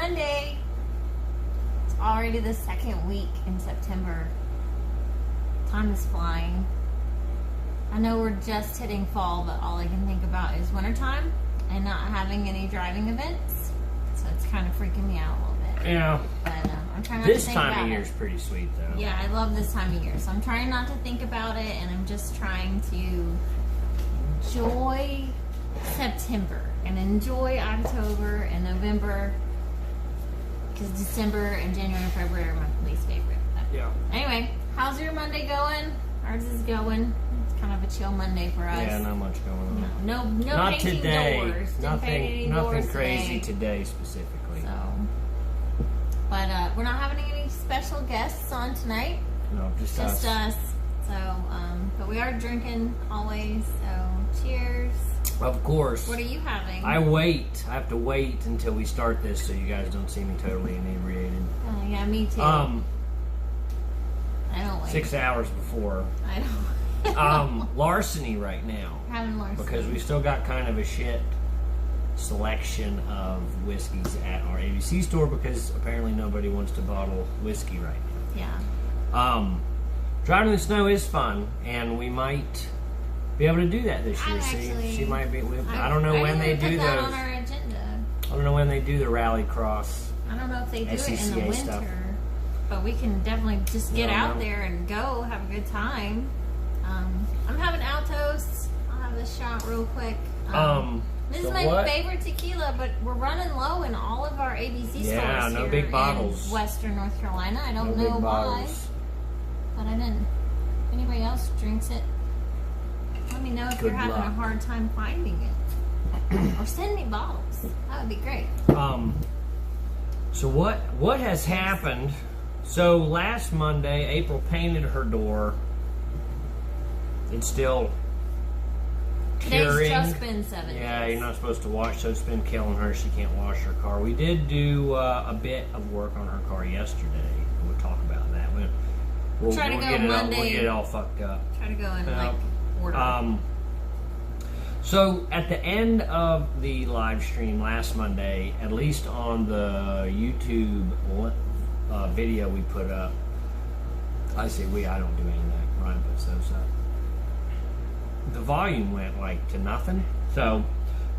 Monday. It's already the second week in September. Time is flying. I know we're just hitting fall, but all I can think about is wintertime and not having any driving events. So it's kind of freaking me out a little bit. Yeah. But I'm trying not This to think about it. time of year is pretty sweet, though. Yeah, I love this time of year. So I'm trying not to think about it, and I'm just trying to enjoy September and enjoy October and November, because December and January and February are my least favorite. But Yeah. anyway, how's your Monday going? Ours is going. It's kind of a chill Monday for us. Yeah, not much going on. No Not painting today. doors. Didn't paint any doors Nothing crazy today. today specifically. So, but we're not having any special guests on tonight. No, just us. So, but we are drinking always. So, cheers. Of course. What are you having? I have to wait until we start this so you guys don't see me totally inebriated. Yeah, me too. I don't wait. 6 hours before. I don't. Larceny right now. Having larceny. Because we still got kind of a shit selection of whiskeys at our ABC store because apparently nobody wants to bottle whiskey right now. Yeah. Driving in the snow is fun, and we might be able to do that this year. She might be. I don't know when they do put that those. on our agenda. I don't know when they do the rally cross. I don't know if they do it in the SCCA winter, stuff. But we can definitely just get No, out no. there and go have a good time. I'm having Altos. I'll have this shot real quick. This so is my what? favorite tequila, but we're running low in all of our ABC Yeah, stores no here big bottles. in Western North Carolina. I don't No know big why, bottles. but I didn't. If anybody else drinks it, let me know if Good you're having a luck. hard time finding it, or send me bottles. That would be great. So what has happened? So last Monday, April painted her door. It's still Today's curing. just been 7 Yeah, days. you're not supposed to wash, so it's been killing her. She can't wash her car. We did do a bit of work on her car yesterday. We'll talk about that. We'll Try to go get it all, Monday. we'll get it all fucked up. Try to go in Yeah. like order. So at the end of the live stream last Monday, at least on the YouTube video we put up, I say we, I don't do any of that. Ryan puts those up. The volume went like to nothing. So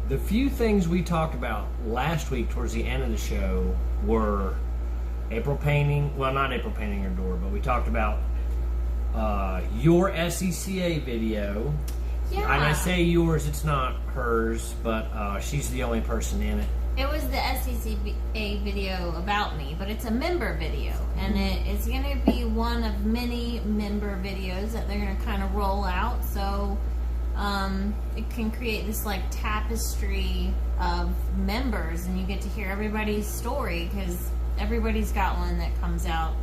the few things we talked about last week towards the end of the show were April painting, well, not April painting her door, but we talked about your SCCA video. Yeah. And I say yours, it's not hers, but she's the only person in it. It was the SCCA video about me, but it's a member video, and it's going to be one of many member videos that they're going to kind of roll out, so it can create this like tapestry of members, and you get to hear everybody's story, because everybody's got one that comes out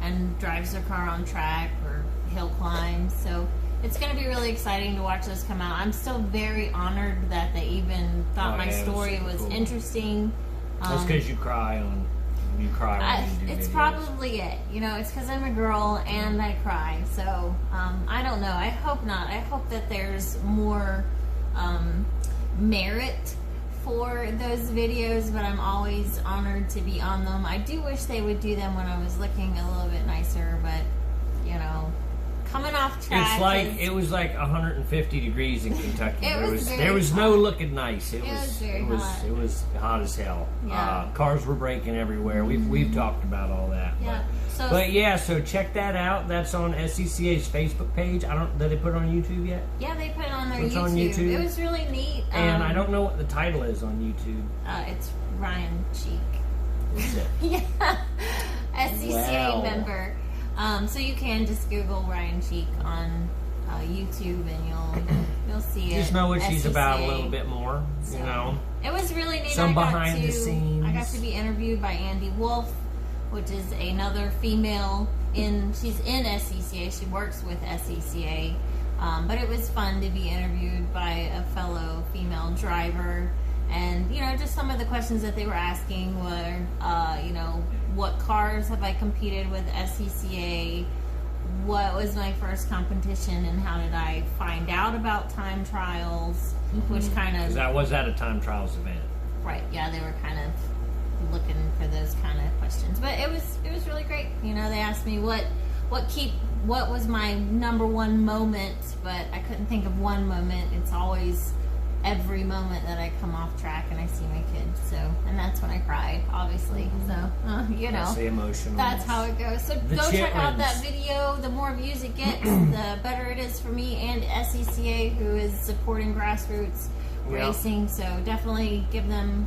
and drives their car on track or hill climbs, so it's going to be really exciting to watch those come out. I'm still very honored that they even thought my story was cool. interesting. That's because you cry when you do it's videos. probably it. You know, it's because I'm a girl and I cry. So, I don't know. I hope not. I hope that there's more merit for those videos, but I'm always honored to be on them. I do wish they would do them when I was looking a little bit nicer, but, you know, coming off track. It's like it was like 150 degrees in Kentucky. There was hot. no looking nice. It very hot. It was hot as hell. Yeah. Cars were breaking everywhere. We've talked about all that. Yeah. So check that out. That's on SCCA's Facebook page. Did they put it on YouTube yet? Yeah, they put it on their It's YouTube. on YouTube. It was really neat. And I don't know what the title is on YouTube. It's Ryan Cheek. Is it? Yeah. SCCA Wow. member. So you can just Google Ryan Cheek on YouTube and you'll see it. Just know what she's about a SCCA. little bit more. So, You know. It was really neat. Some behind the scenes. I got to be interviewed by Andy Wolf, which is another female she's in SCCA. She works with SCCA. But it was fun to be interviewed by a fellow female driver. And, you know, just some of the questions that they were asking were, you know, what cars have I competed with SCCA? What was my first competition and how did I find out about time trials? Which kind of... Because that was at a time trials event. Right, yeah, they were kind of looking for those kind of questions. But it was really great. You know, they asked me what was my number one moment, but I couldn't think of one moment. It's always every moment that I come off track and I see my kids. So, and that's when I cried, obviously. So, you know, that's the emotion. That's how it goes. So go check out that video. The more views it gets, the better it is for me and SECA, who is supporting grassroots racing. So definitely give them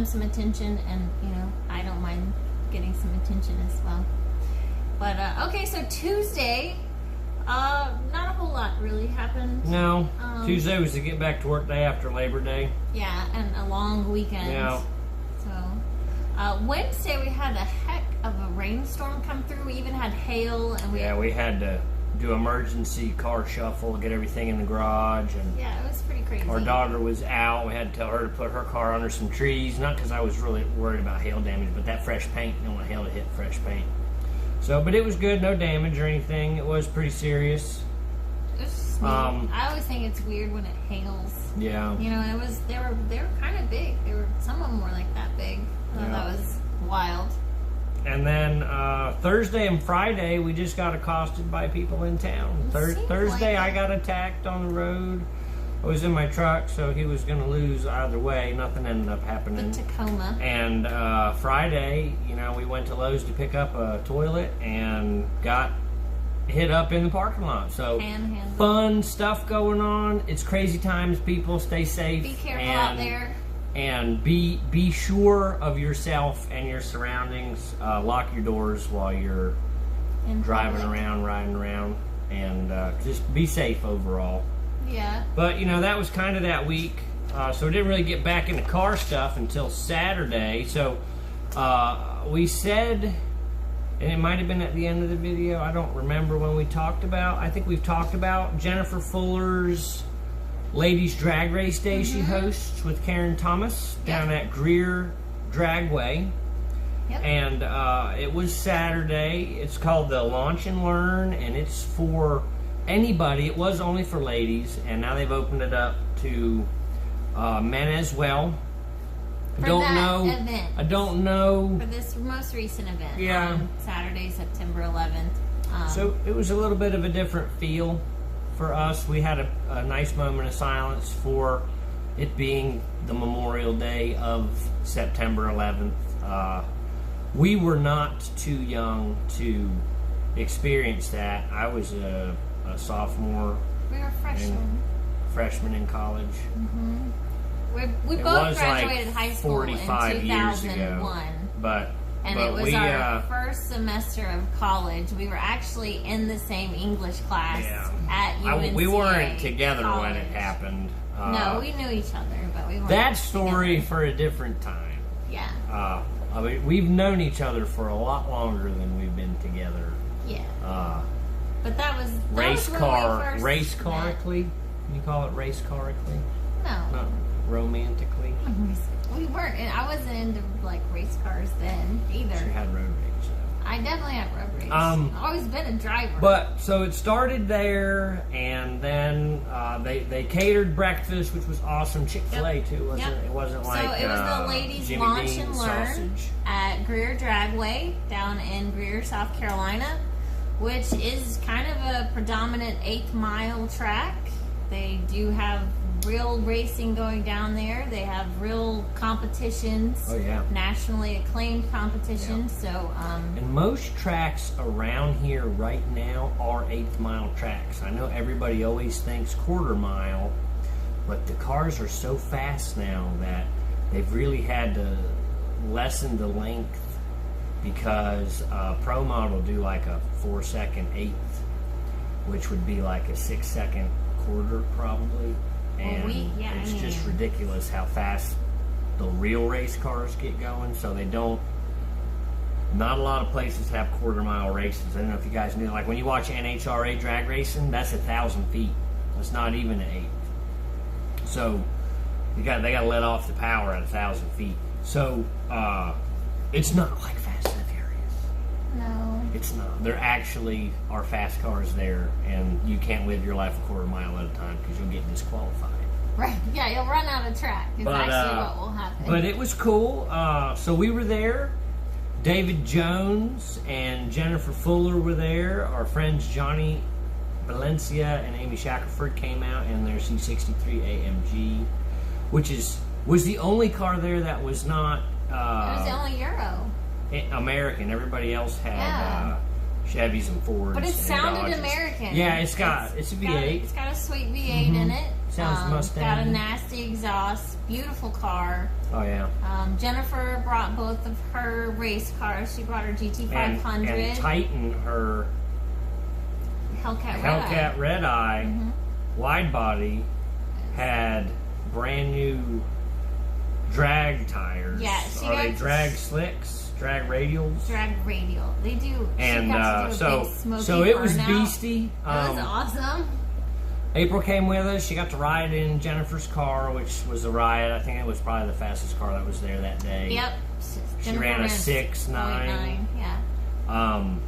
some attention, and you know, I don't mind getting some attention as well. But okay, so Tuesday, not a whole lot really happened. No, Tuesday was to get back to work day after Labor Day. Yeah, and a long weekend. Yeah. So Wednesday we had a heck of a rainstorm come through. We even had hail, and we had to do emergency car shuffle, get everything in the garage, and yeah, it was pretty crazy. Our daughter was out. We had to tell her to put her car under some trees. Not because I was really worried about hail damage, but that fresh paint. You don't want hail to hit fresh paint. So, but it was good. No damage or anything. It was pretty serious. It was just I always think it's weird when it hails. Yeah. You know, and they were kind of big. Some of them were like that big. Yeah. That was wild. And then Thursday and Friday, we just got accosted by people in town. Thursday, I got attacked on the road. I was in my truck, so he was going to lose either way. Nothing ended up happening. The Tacoma. And Friday, you know, we went to Lowe's to pick up a toilet and got hit up in the parking lot. So fun stuff going on. It's crazy times, people. Stay safe. Be careful out there. And be sure of yourself and your surroundings. Lock your doors while you're driving around, riding around, and just be safe overall. Yeah. But, you know, that was kind of that week. So we didn't really get back into car stuff until Saturday. So we said, and it might have been at the end of the video, I don't remember when we talked about, I think we've talked about Jennifer Fuller's Ladies Drag Race Day she hosts with Karen Thomas down at Greer Dragway. Yep. And it was Saturday. It's called the Launch and Learn, and it's for anybody. It was only for ladies, and now they've opened it up to men as well. I don't know. For this most recent event. Yeah. On Saturday, September 11th. So it was a little bit of a different feel for us. We had a nice moment of silence for it being the Memorial Day of September 11th. We were not too young to experience that. I was a sophomore. We were freshmen. Freshman in college. Mm-hmm. We both graduated high school in 2001. Years ago, and it was our first semester of college. We were actually in the same English class at UNCA. We weren't together when it happened. No, we knew each other, but we weren't. That story for a different time. Yeah. I mean, we've known each other for a lot longer than we've been together. Yeah. But that was race carically. Met. You call it race carically? No. Not romantically. We weren't. And I wasn't into like race cars then either. You had road rage. I definitely had road rage. I've always been a driver. But so it started there, and then they catered breakfast, which was awesome. Chick-fil-A too, wasn't it? It wasn't like so it was the ladies' Jimmy launch Dean and learn sausage. at Greer Dragway down in Greer, South Carolina, which is kind of a predominant 8-mile track. They do have real racing going down there. They have real competitions. Oh yeah, nationally acclaimed competitions. Yeah. So and most tracks around here right now are 8-mile tracks. I know everybody always thinks quarter mile, but the cars are so fast now that they've really had to lessen the length, because Pro Mod will do like a 4-second eighth, which would be like a 6-second quarter probably. And it's just ridiculous how fast the real race cars get going. So they don't, not a lot of places have quarter-mile races. I don't know if you guys knew, like when you watch NHRA drag racing, that's 1,000 feet. That's not even an eighth. So they got to let off the power at 1,000 feet. So it's not like Fast and the Furious. No. It's not. There actually are fast cars there, and you can't live your life a quarter mile at a time because you'll get disqualified. Right. Yeah, you'll run out of track. Is actually what will happen. But it was cool. So we were there. David Jones and Jennifer Fuller were there. Our friends Johnny Valencia and Amy Shackelford came out in their C63 AMG, which was the only car there that was not it was the only Euro. American. Everybody else had Chevys and Fords. But it sounded Dodges. American. Yeah, it's a V8. It's got a sweet V8 in it. Sounds Mustang. Got a nasty exhaust. Beautiful car. Oh yeah. Jennifer brought both of her race cars. She brought her GT500 and Titan, her Hellcat Red Eye wide body, had brand new drag tires. Yeah, are they drag slicks? Drag radials? Drag radial. They do. And so it was beastie. It was awesome. April came with us. She got to ride in Jennifer's car, which was a riot. I think it was probably the fastest car that was there that day. Yep. She ran a 6.9. Yeah.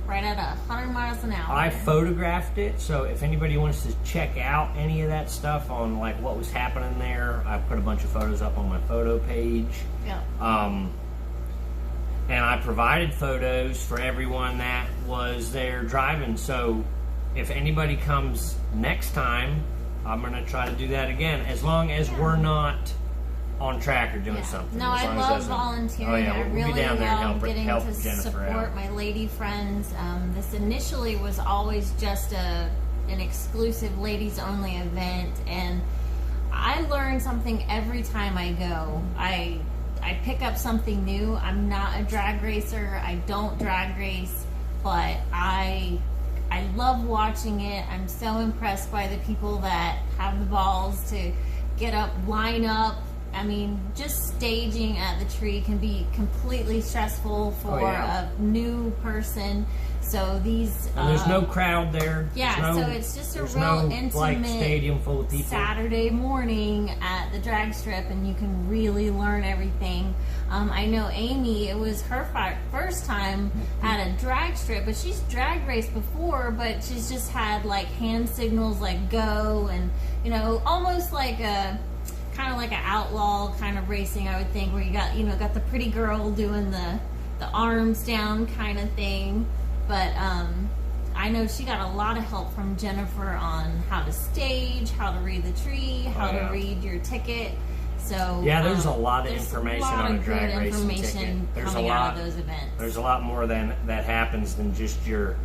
Right at 100 miles an hour. I photographed it, so if anybody wants to check out any of that stuff on like what was happening there, I put a bunch of photos up on my photo page. Yeah. And I provided photos for everyone that was there driving. So if anybody comes next time, I'm going to try to do that again, as long as we're not on track or doing something. No, I love volunteering. Oh, yeah, I we'll really be down there love and help to Jennifer support out. my lady friends. This initially was always just an exclusive ladies only event, and I learn something every time I go. I pick up something new. I'm not a drag racer. I don't drag race, but I love watching it. I'm so impressed by the people that have the balls to get up, line up. I mean, just staging at the tree can be completely stressful for a new person. So these... And there's no crowd there. Yeah, so it's just a real intimate stadium full of people. Saturday morning at the drag strip, and you can really learn everything. I know Amy, it was her first time at a drag strip, but she's drag raced before, but she's just had like hand signals like go, and you know, almost like a kind of like an outlaw kind of racing, I would think, where you got the pretty girl doing the arms down kind of thing. But I know she got a lot of help from Jennifer on how to stage, how to read the tree, how to read your ticket. So there's a lot of information on a drag racing ticket. There's a lot out of those events. There's a lot more that happens than just your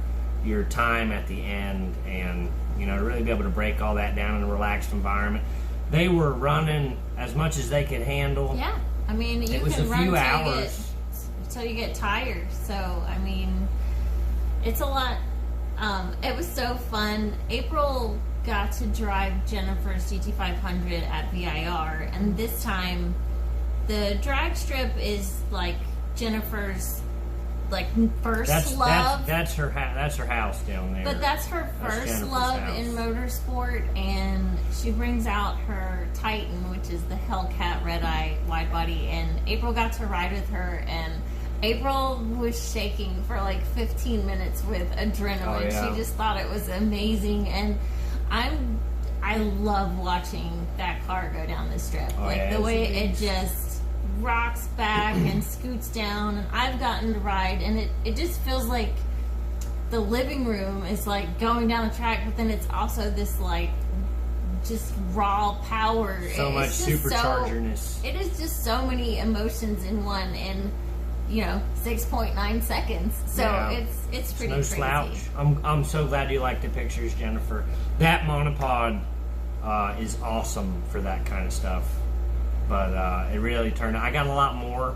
time at the end, and to really be able to break all that down in a relaxed environment. They were running as much as they could handle. Yeah, I mean, you can run until you get tired. So I mean, it's a lot. It was so fun. April got to drive Jennifer's GT500 at VIR, and this time the drag strip is like Jennifer's first love. That's her house down there. But that's her first love in motorsport, and she brings out her Titan, which is the Hellcat Red Eye wide body, and April got to ride with her, and April was shaking for like 15 minutes with adrenaline. Oh, yeah. She just thought it was amazing, and I love watching that car go down the strip. The way it just rocks back and scoots down, and I've gotten to ride, and it just feels like the living room is like going down the track, but then it's also this like just raw power. So much superchargerness. It is just so many emotions in one, and 6.9 seconds. So it's pretty crazy. Slouch. I'm so glad you like the pictures, Jennifer. That monopod is awesome for that kind of stuff. But it really turned out. I got a lot more.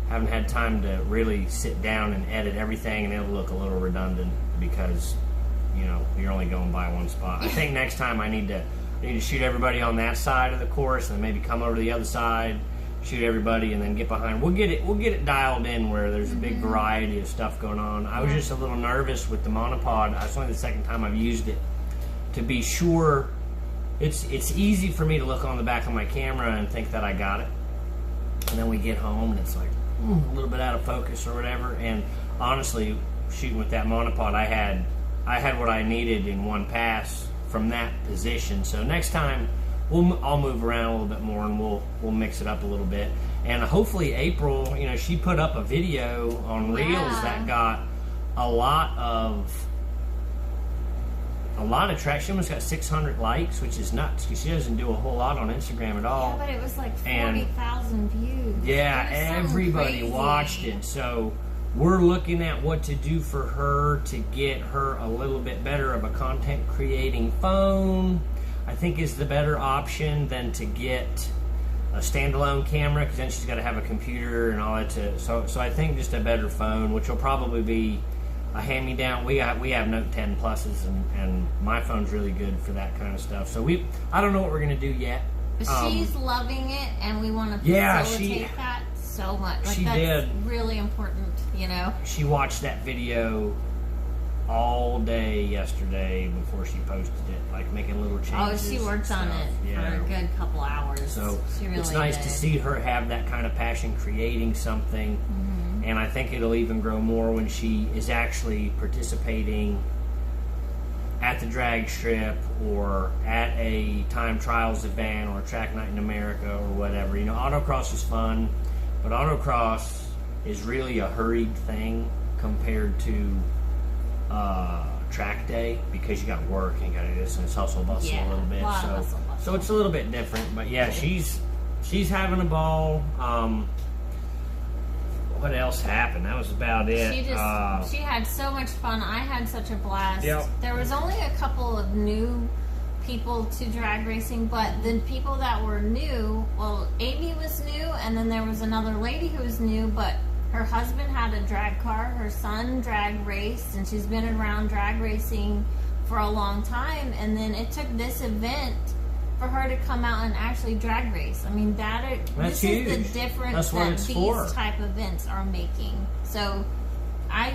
Haven't had time to really sit down and edit everything, and it'll look a little redundant because you're only going by one spot. I think next time I need to shoot everybody on that side of the course, and then maybe come over to the other side, shoot everybody, and then get behind. We'll get it dialed in where there's a big variety of stuff going on. I was just a little nervous with the monopod. It's only the second time I've used it, to be sure. It's easy for me to look on the back of my camera and think that I got it, and then we get home and it's like a little bit out of focus or whatever. And honestly, shooting with that monopod, I had what I needed in one pass from that position. So next time I'll move around a little bit more, and we'll mix it up a little bit. And hopefully April, you know, she put up a video on Reels that got a lot of traction. She almost got 600 likes, which is nuts because she doesn't do a whole lot on Instagram at all. Yeah, but it was like 40,000 views. Yeah, everybody watched it. So we're looking at what to do for her to get her a little bit better of a content creating phone. I think is the better option than to get a standalone camera, because then she's got to have a computer and all that. So I think just a better phone, which will probably be a hand-me-down. We have Note 10 Pluses, and my phone's really good for that kind of stuff. So I don't know what we're gonna do yet. But she's loving it, and we want to facilitate that so much. Like, that's really important, you know. She watched that video all day yesterday before she posted it, like making little changes. Oh, she worked on it for a good couple hours. So she really it's nice to see her have that kind of passion creating something. Mm-hmm. And I think it'll even grow more when she is actually participating at the drag strip or at a time trials event or a track night in America or whatever. You know, autocross is fun, but autocross is really a hurried thing compared to track day, because you got work and you got to do this, and it's hustle bustle a little bit. So it's a little bit different. But yeah, she's having a ball. What else happened? That was about it. She had so much fun. I had such a blast. Yep. There was only a couple of new people to drag racing, but the people that were new, well, Amy was new, and then there was another lady who was new, but her husband had a drag car, her son drag raced, and she's been around drag racing for a long time. And then it took this event for her to come out and actually drag race. I mean, this huge. is the difference that these type of events are making. So I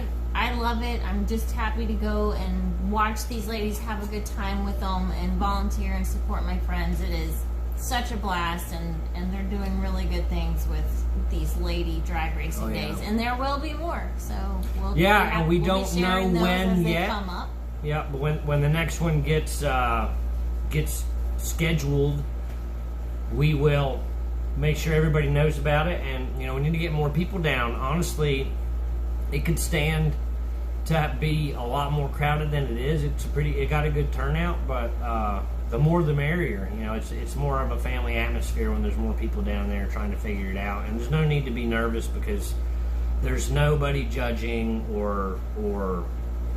love it. I'm just happy to go and watch these ladies have a good time with them and volunteer and support my friends. It is such a blast, and they're doing really good things with these lady drag racing days, and there will be more. So we don't know when yet. Come up. Yeah, but when the next one gets scheduled, we will make sure everybody knows about it. And you know, we need to get more people down. Honestly, it could stand to be a lot more crowded than it is. It got a good turnout, but the more the merrier. You know, it's more of a family atmosphere when there's more people down there trying to figure it out. And there's no need to be nervous, because there's nobody judging or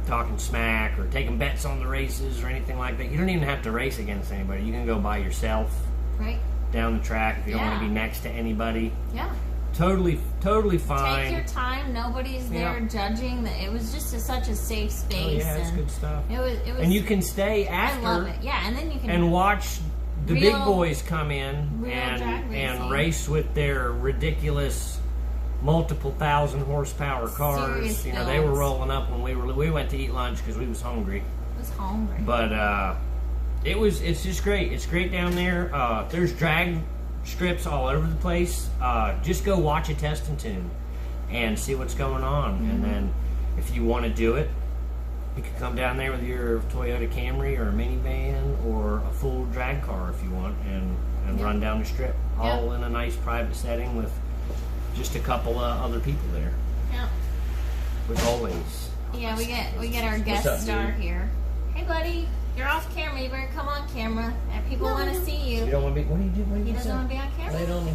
talking smack or taking bets on the races or anything like that. You don't even have to race against anybody. You can go by yourself down the track if you don't want to be next to anybody. Yeah. Totally fine. Take your time. Nobody's there judging. It was just such a safe space. Oh yeah, it's good stuff. It was, and you can stay after. I love it. Yeah, and then you can and watch the big boys come in and race with their ridiculous multiple 1,000 horsepower cars. Serious you know, they were rolling up when we went to eat lunch because we was hungry. But it's just great. It's great down there. There's drag strips all over the place. Just go watch a test and tune and see what's going on. Mm-hmm. And then if you want to do it, you can come down there with your Toyota Camry or a minivan or a full drag car if you want, and run down the strip, all in a nice private setting with just a couple of other people there. Yeah. With always. Yeah, we get our guest star here. Hey, buddy. You're off camera. You better come on camera. People want to see you. You don't want to be. What do you do? He doesn't want to be on camera. Lay it on me.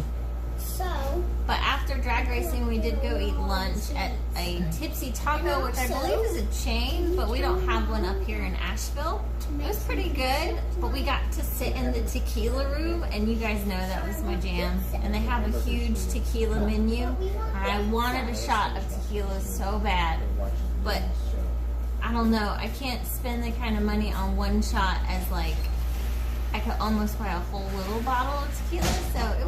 But after drag racing, we did go eat lunch at a Tipsy Taco, which I believe is a chain, but we don't have one up here in Asheville. It was pretty good, but we got to sit in the tequila room, and you guys know that was my jam. And they have a huge tequila menu, and I wanted a shot of tequila so bad, but I don't know. I can't spend the kind of money on one shot as like I could almost buy a whole little bottle of tequila. So it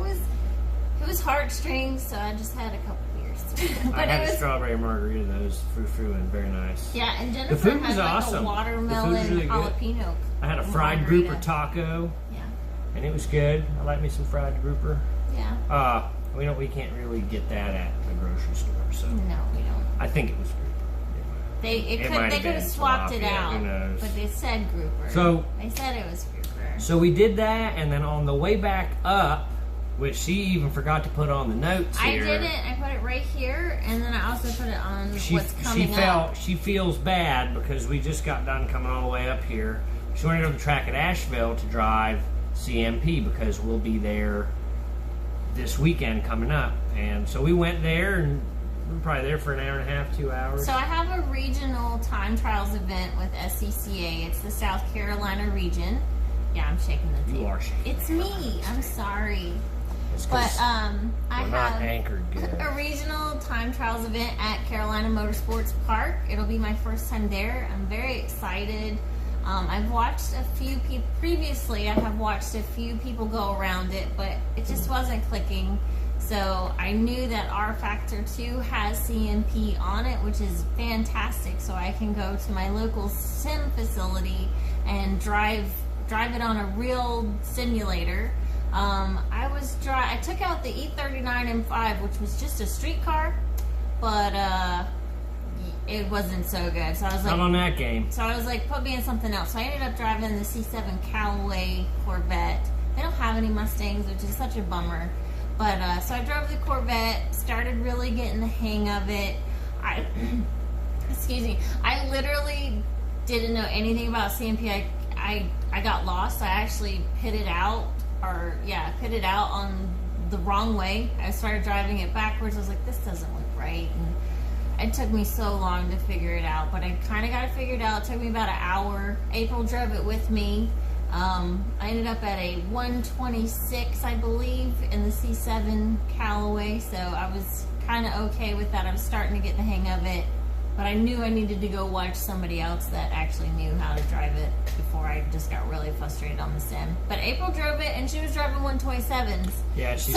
was heartstrings. So I just had a couple beers. But I had a strawberry margarita. That was frou-frou and very nice. Yeah, and Jennifer had like awesome. A watermelon really jalapeno. I had a fried margarita. grouper taco. Yeah, and it was good. I like me some fried grouper. Yeah. We can't really get that at the grocery store. So no, we don't. I think it was good. They could have swapped it out, who knows? but they said grouper. So they said it was grouper. So we did that, and then on the way back up, which she even forgot to put on the notes here. I didn't. I put it right here, and then I also put it on what's coming up. She feels bad because we just got done coming all the way up here. She wanted to go to the track at Asheville to drive CMP because we'll be there this weekend coming up. And so we went there, and we were probably there for an hour and a half, 2 hours. So I have a regional time trials event with SCCA. It's the South Carolina region. Yeah, I'm shaking the tape. You are shaking. It's me. I'm sorry. But I have not anchored good. a regional time trials event at Carolina Motorsports Park. It'll be my first time there. I'm very excited. I've watched a few people previously. I have watched a few people go around it, but it just wasn't clicking. So I knew that R Factor 2 has CMP on it, which is fantastic. So I can go to my local sim facility and drive it on a real simulator. I took out the E39 M5, which was just a street car, but it wasn't so good. So I was like, not on that game. So I was like, put me in something else. So I ended up driving the C7 Callaway Corvette. They don't have any Mustangs, which is such a bummer. But so I drove the Corvette, started really getting the hang of it. Excuse me. I literally didn't know anything about CMP. I got lost. I actually pitted out on the wrong way. I started driving it backwards. I was like, this doesn't look right. And it took me so long to figure it out, but I kind of got it figured out. It took me about an hour. April drove it with me. I ended up at a 126, I believe, in the C7 Callaway, so I was kind of okay with that. I was starting to get the hang of it. But I knew I needed to go watch somebody else that actually knew how to drive it before I just got really frustrated on the sim. But April drove it, and she was driving 127s. Yeah, she's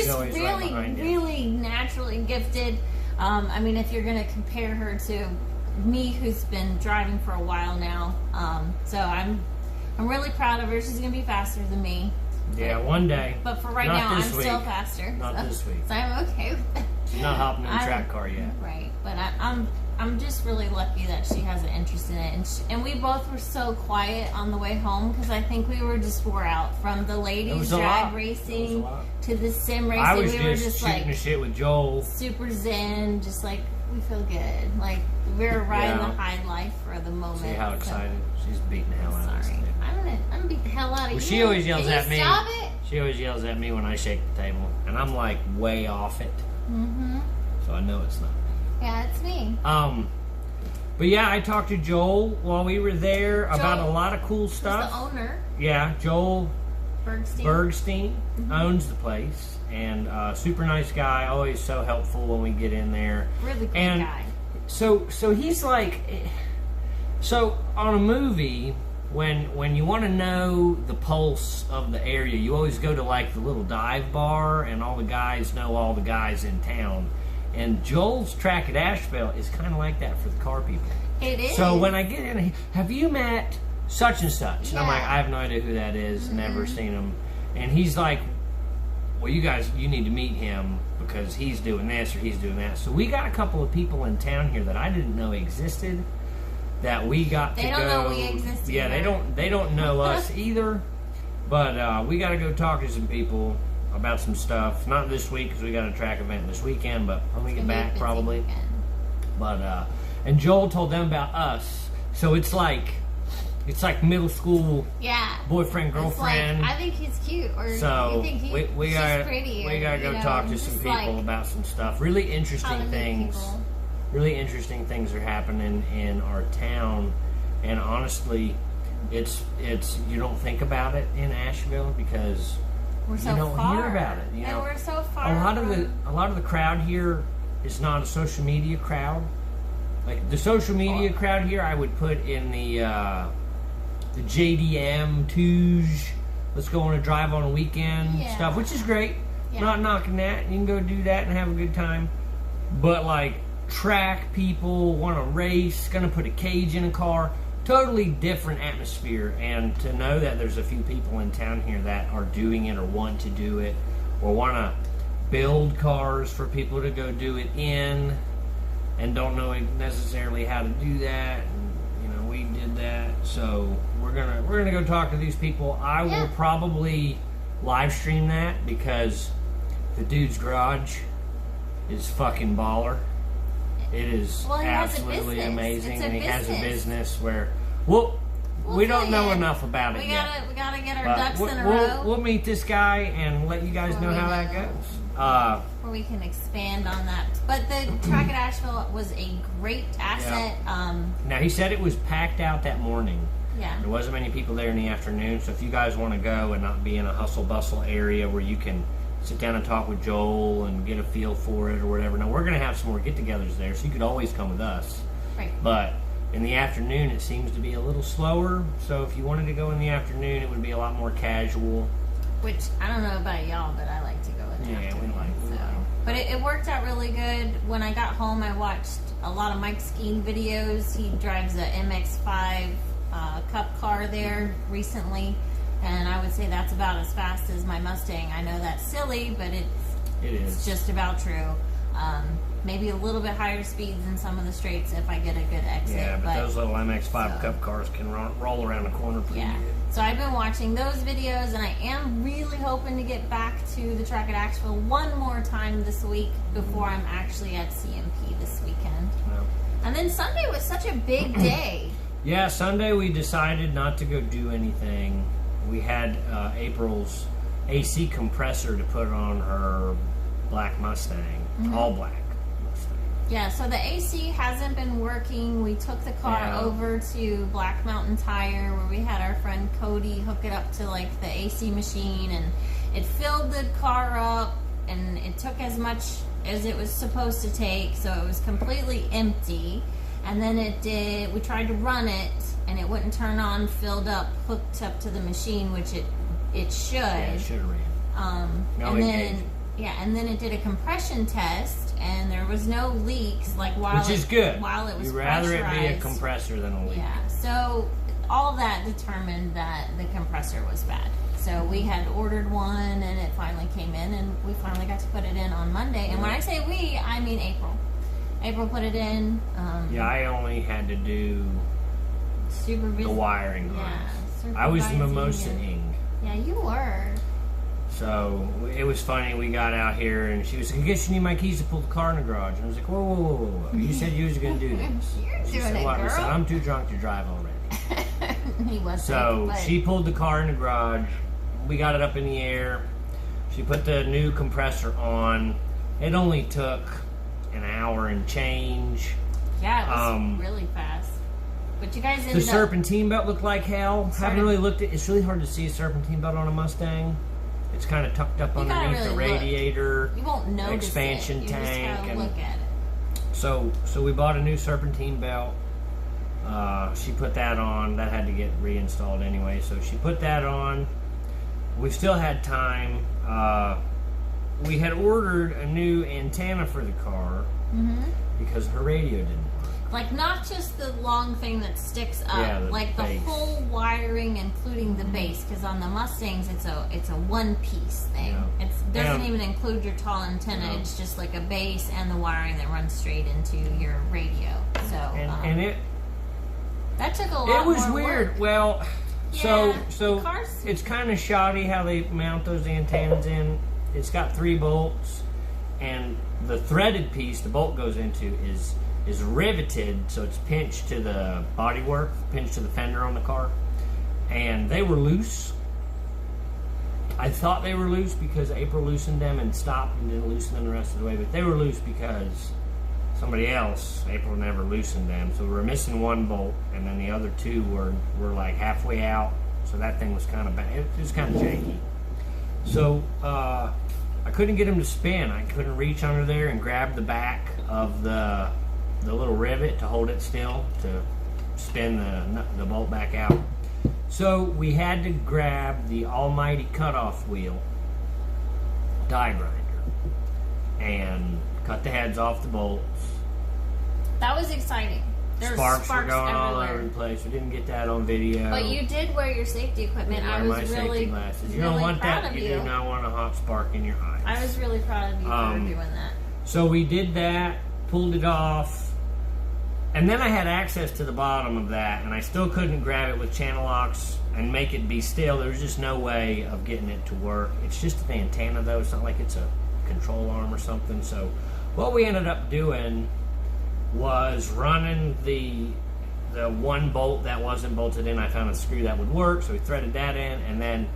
really, right really naturally gifted. I mean, if you're going to compare her to me, who's been driving for a while now. So I'm really proud of her. She's going to be faster than me. Yeah, one day. But for right now, I'm still faster. Not this week. So I'm okay with that. She's not hopping in the track car yet. Right, but I'm just really lucky that she has an interest in it, and we both were so quiet on the way home because I think we were just wore out from the ladies drag racing to the sim racing. I was we were just shooting like the shit with Joel, super zen, just like we feel good, like we're riding the high life for the moment. See how excited she's beating the hell out of us. Sorry, I'm gonna beat the hell out of you. She always yells at me. Stop it. She always yells at me when I shake the table, and I'm like way off it. So I know it's not. Yeah, it's me. But yeah, I talked to Joel while we were there about a lot of cool stuff. The owner. Yeah, Joel Bergstein owns the place, and super nice guy, always so helpful when we get in there. Really good guy. So he's like, so on a movie, when you want to know the pulse of the area, you always go to like the little dive bar, and all the guys know all the guys in town. And Joel's track at Asheville is kind of like that for the car people. It is. So when I get in, have you met such and such? And I'm like, I have no idea who that is, never seen him. And he's like, well, you need to meet him because he's doing this or he's doing that. So we got a couple of people in town here that I didn't know existed that we got to go. They don't know we exist. Yeah, they don't know us either. But we got to go talk to some people about some stuff. Not this week because we got a track event this weekend, but when we get back probably. But and Joel told them about us, so it's like middle school. Yeah. Boyfriend girlfriend. Like, I think he's cute, or so you think we gotta pretty, we gotta go talk to some people about some stuff. Really interesting things. Really interesting things are happening in our town, and honestly, it's you don't think about it in Asheville because we're so you don't far. hear about it. You know, and we're so far. A lot of the crowd here is not a social media crowd. Like the social media crowd here, I would put in the JDM Touge. Let's go on a drive on a weekend stuff, which is great. Yeah. Not knocking that. You can go do that and have a good time. But like track people want to race, gonna put a cage in a car. Totally different atmosphere, and to know that there's a few people in town here that are doing it or want to do it or want to build cars for people to go do it in, and don't know necessarily how to do that. And, you know, we did that, so we're gonna go talk to these people. I will probably live stream that because the dude's garage is fucking baller. It is absolutely amazing, and he has a business where we don't know enough about it yet. We gotta get our ducks in a row. We'll meet this guy and let you guys know how that goes. Where we can expand on that. But the track at Asheville was a great asset. Yeah. Now, he said it was packed out that morning. Yeah. There wasn't many people there in the afternoon, so if you guys want to go and not be in a hustle-bustle area where you can sit down and talk with Joel and get a feel for it or whatever. Now, we're going to have some more get-togethers there, so you could always come with us. Right. But in the afternoon, it seems to be a little slower, so if you wanted to go in the afternoon, it would be a lot more casual. Which, I don't know about y'all, but I like to go in the afternoon. We like. But it worked out really good. When I got home, I watched a lot of Mike skiing videos. He drives a MX-5 Cup car there recently, and I would say that's about as fast as my Mustang. I know that's silly, but it's just about true. Maybe a little bit higher speeds in some of the straights if I get a good exit. Yeah, but those little MX-5 Cup cars can roll around the corner pretty good. So I've been watching those videos, and I am really hoping to get back to the track at Asheville one more time this week before I'm actually at CMP this weekend. Yeah. And then Sunday was such a big day. Yeah, Sunday we decided not to go do anything. We had April's AC compressor to put on her black Mustang, all black Mustang. Yeah, so the AC hasn't been working. We took the car over to Black Mountain Tire where we had our friend Cody hook it up to like the AC machine, and it filled the car up, and it took as much as it was supposed to take, so it was completely empty. And then we tried to run it, and it wouldn't turn on, filled up, hooked up to the machine, which it should. Yeah, it should have ran. And then it did a compression test, and there was no leaks, which is good. While it was You'd rather it be a pressurized. compressor than a leak. Yeah, so all that determined that the compressor was bad. So we had ordered one, and it finally came in, and we finally got to put it in on Monday. And when I say we, I mean April. April put it in. I only had to do the wiring. Yeah, I was the mimosa-ing. Yeah, you were. So it was funny. We got out here, and she was like, I guess you need my keys to pull the car in the garage. And I was like, whoa, whoa, whoa, whoa, whoa. You said you was going to do this. You're doing it, girl. I said, I'm too drunk to drive already. He was. So she pulled the car in the garage. We got it up in the air. She put the new compressor on. It only took an hour and change. Yeah, it was really fast. But you guys ended The serpentine belt looked like hell. Haven't really looked at. It's really hard to see a serpentine belt on a Mustang. It's kind of tucked up underneath the radiator. You won't notice expansion it. You tank. just gotta look at it. So we bought a new serpentine belt. She put that on. That had to get reinstalled anyway. So she put that on. We still had time. We had ordered a new antenna for the car because her radio didn't work. Like, not just the long thing that sticks up, the base. whole wiring, including the base. Because on the Mustangs, it's a one-piece thing. Yeah. It doesn't even include your tall antenna. No. It's just like a base and the wiring that runs straight into your radio. So And it that took a lot. It was more weird. work. Well, Yeah, so it's kind of shoddy how they mount those antennas in. It's got 3 bolts, and the threaded piece the bolt goes into is riveted, so it's pinched to the bodywork, pinched to the fender on the car, and they were loose. I thought they were loose because April loosened them and stopped and didn't loosen them the rest of the way, but they were loose because somebody else, April, never loosened them, so we were missing 1 bolt, and then the other 2 were like halfway out, so that thing was kind of bad. It was kind of janky. So I couldn't get them to spin. I couldn't reach under there and grab the back of the little rivet to hold it still to spin the bolt back out. So we had to grab the almighty cutoff wheel die grinder and cut the heads off the bolts. That was exciting. There Sparks were going all everywhere. over the place. We didn't get that on video. But you did wear your safety equipment. I was my really, safety glasses. You really don't want proud that. of You do not want a hot spark in your eyes. I was really proud of you for doing that. So we did that, pulled it off, And then I had access to the bottom of that, and I still couldn't grab it with channel locks and make it be still. There was just no way of getting it to work. It's just an antenna, though. It's not like it's a control arm or something. So what we ended up doing was running the one bolt that wasn't bolted in. I found a screw that would work, so we threaded that in, and then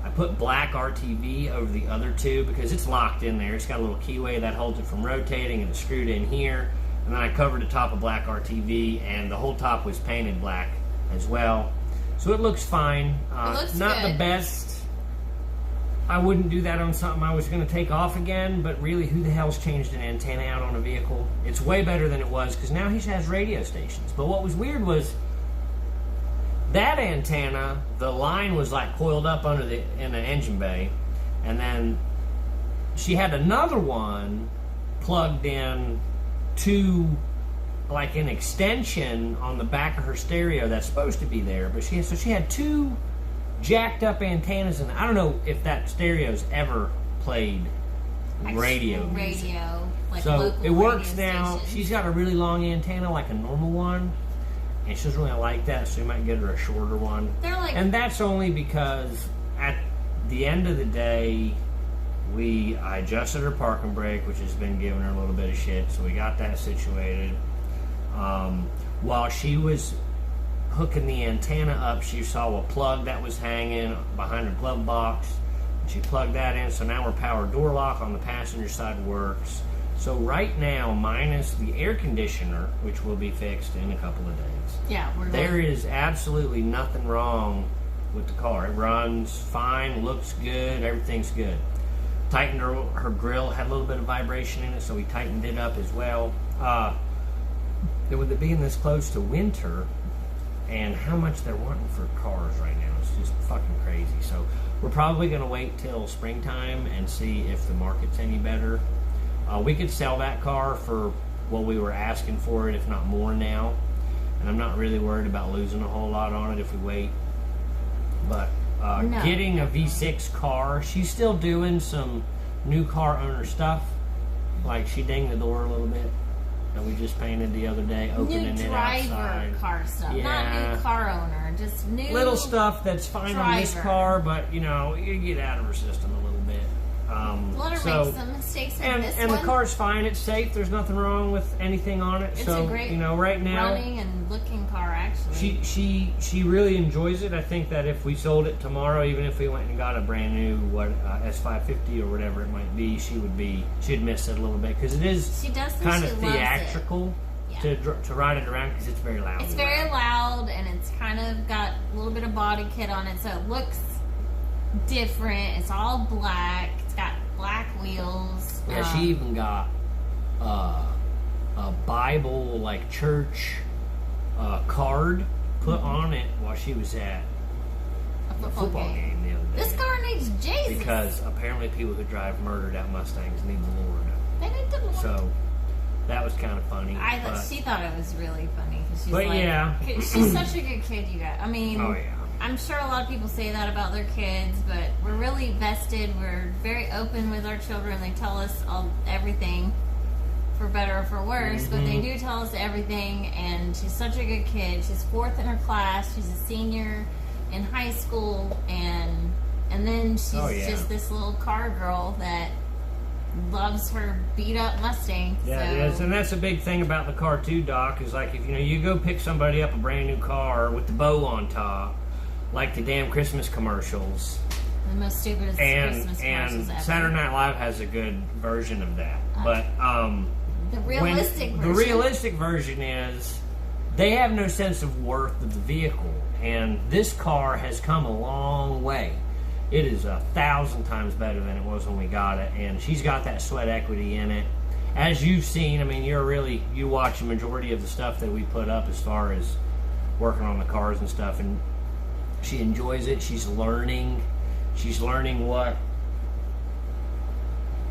I put black RTV over the other two because it's locked in there. It's got a little keyway that holds it from rotating, and it's screwed in here. And then I covered the top of black RTV, and the whole top was painted black as well. So it looks fine. It looks not good. the best. I wouldn't do that on something I was going to take off again, but really, who the hell's changed an antenna out on a vehicle? It's way better than it was, because now he has radio stations. But what was weird was that antenna, the line was like coiled up in the engine bay, and then she had another one plugged in to like an extension on the back of her stereo that's supposed to be there, but she had two jacked up antennas, and I don't know if that stereo's ever played radio music. Like so local it works radio now. stations. She's got a really long antenna like a normal one, and she doesn't really like that, so we might get her a shorter one. They're like, And that's only because at the end of the day, I adjusted her parking brake, which has been giving her a little bit of shit, so we got that situated. While she was hooking the antenna up, she saw a plug that was hanging behind her glove box. She plugged that in, so now her power door lock on the passenger side works. So right now, minus the air conditioner, which will be fixed in a couple of days, yeah, there is absolutely nothing wrong with the car. It runs fine, looks good, everything's good. Tightened her grill, had a little bit of vibration in it, so we tightened it up as well. And with it being this close to winter, and how much they're wanting for cars right now, it's just fucking crazy. So we're probably going to wait till springtime and see if the market's any better. We could sell that car for what we were asking for it, if not more now. And I'm not really worried about losing a whole lot on it if we wait. But No. getting a V6 car, she's still doing some new car owner stuff. Like she dinged the door a little bit that we just painted the other day, opening new it driver outside. car stuff, Yeah. not new car owner, just new Little stuff that's fine on this driver. car, but you know, you get out of her system a little bit. Let her So- make some mistakes in and this and one. the car's fine. It's safe. There's nothing wrong with anything on it. It's so a great you know, right now running and looking car actually. she really enjoys it. I think that if we sold it tomorrow, even if we went and got a brand new S550 or whatever it might be, she'd miss it a little bit because it is She does think kind she of loves theatrical Yeah. to ride it around because it's very loud. It's and very loud and it's kind of got a little bit of body kit on it, so it looks different. It's all black. It's got black wheels. Yeah, she even got a Bible, like church card put on it while she was at a the football game the other day. This car needs Jesus. Because apparently people who drive murdered out Mustangs need the Lord. They need the Lord. So that was kind of funny. I thought but- she thought it was really funny because she's But like, yeah. she's such a good kid. You guys, I mean, Oh yeah. I'm sure a lot of people say that about their kids, but we're really vested. We're very open with our children. They tell us everything, for better or for worse, but they do tell us everything. And she's such a good kid. She's 4th in her class. She's a senior in high school, and then she's Oh, yeah. just this little car girl that loves her beat up Mustang. Yeah, so. it is, and that's a big thing about the car too, Doc. Is like if you go pick somebody up a brand new car with the bow on top, like the damn Christmas commercials, The most stupidest Christmas commercials ever. Saturday Night Live has a good version of that. But The realistic version. the realistic version is they have no sense of worth of the vehicle, and this car has come a long way. It is 1,000 times better than it was when we got it, and she's got that sweat equity in it. As you've seen, I mean, you watch the majority of the stuff that we put up as far as working on the cars and stuff, and she enjoys it. She's learning what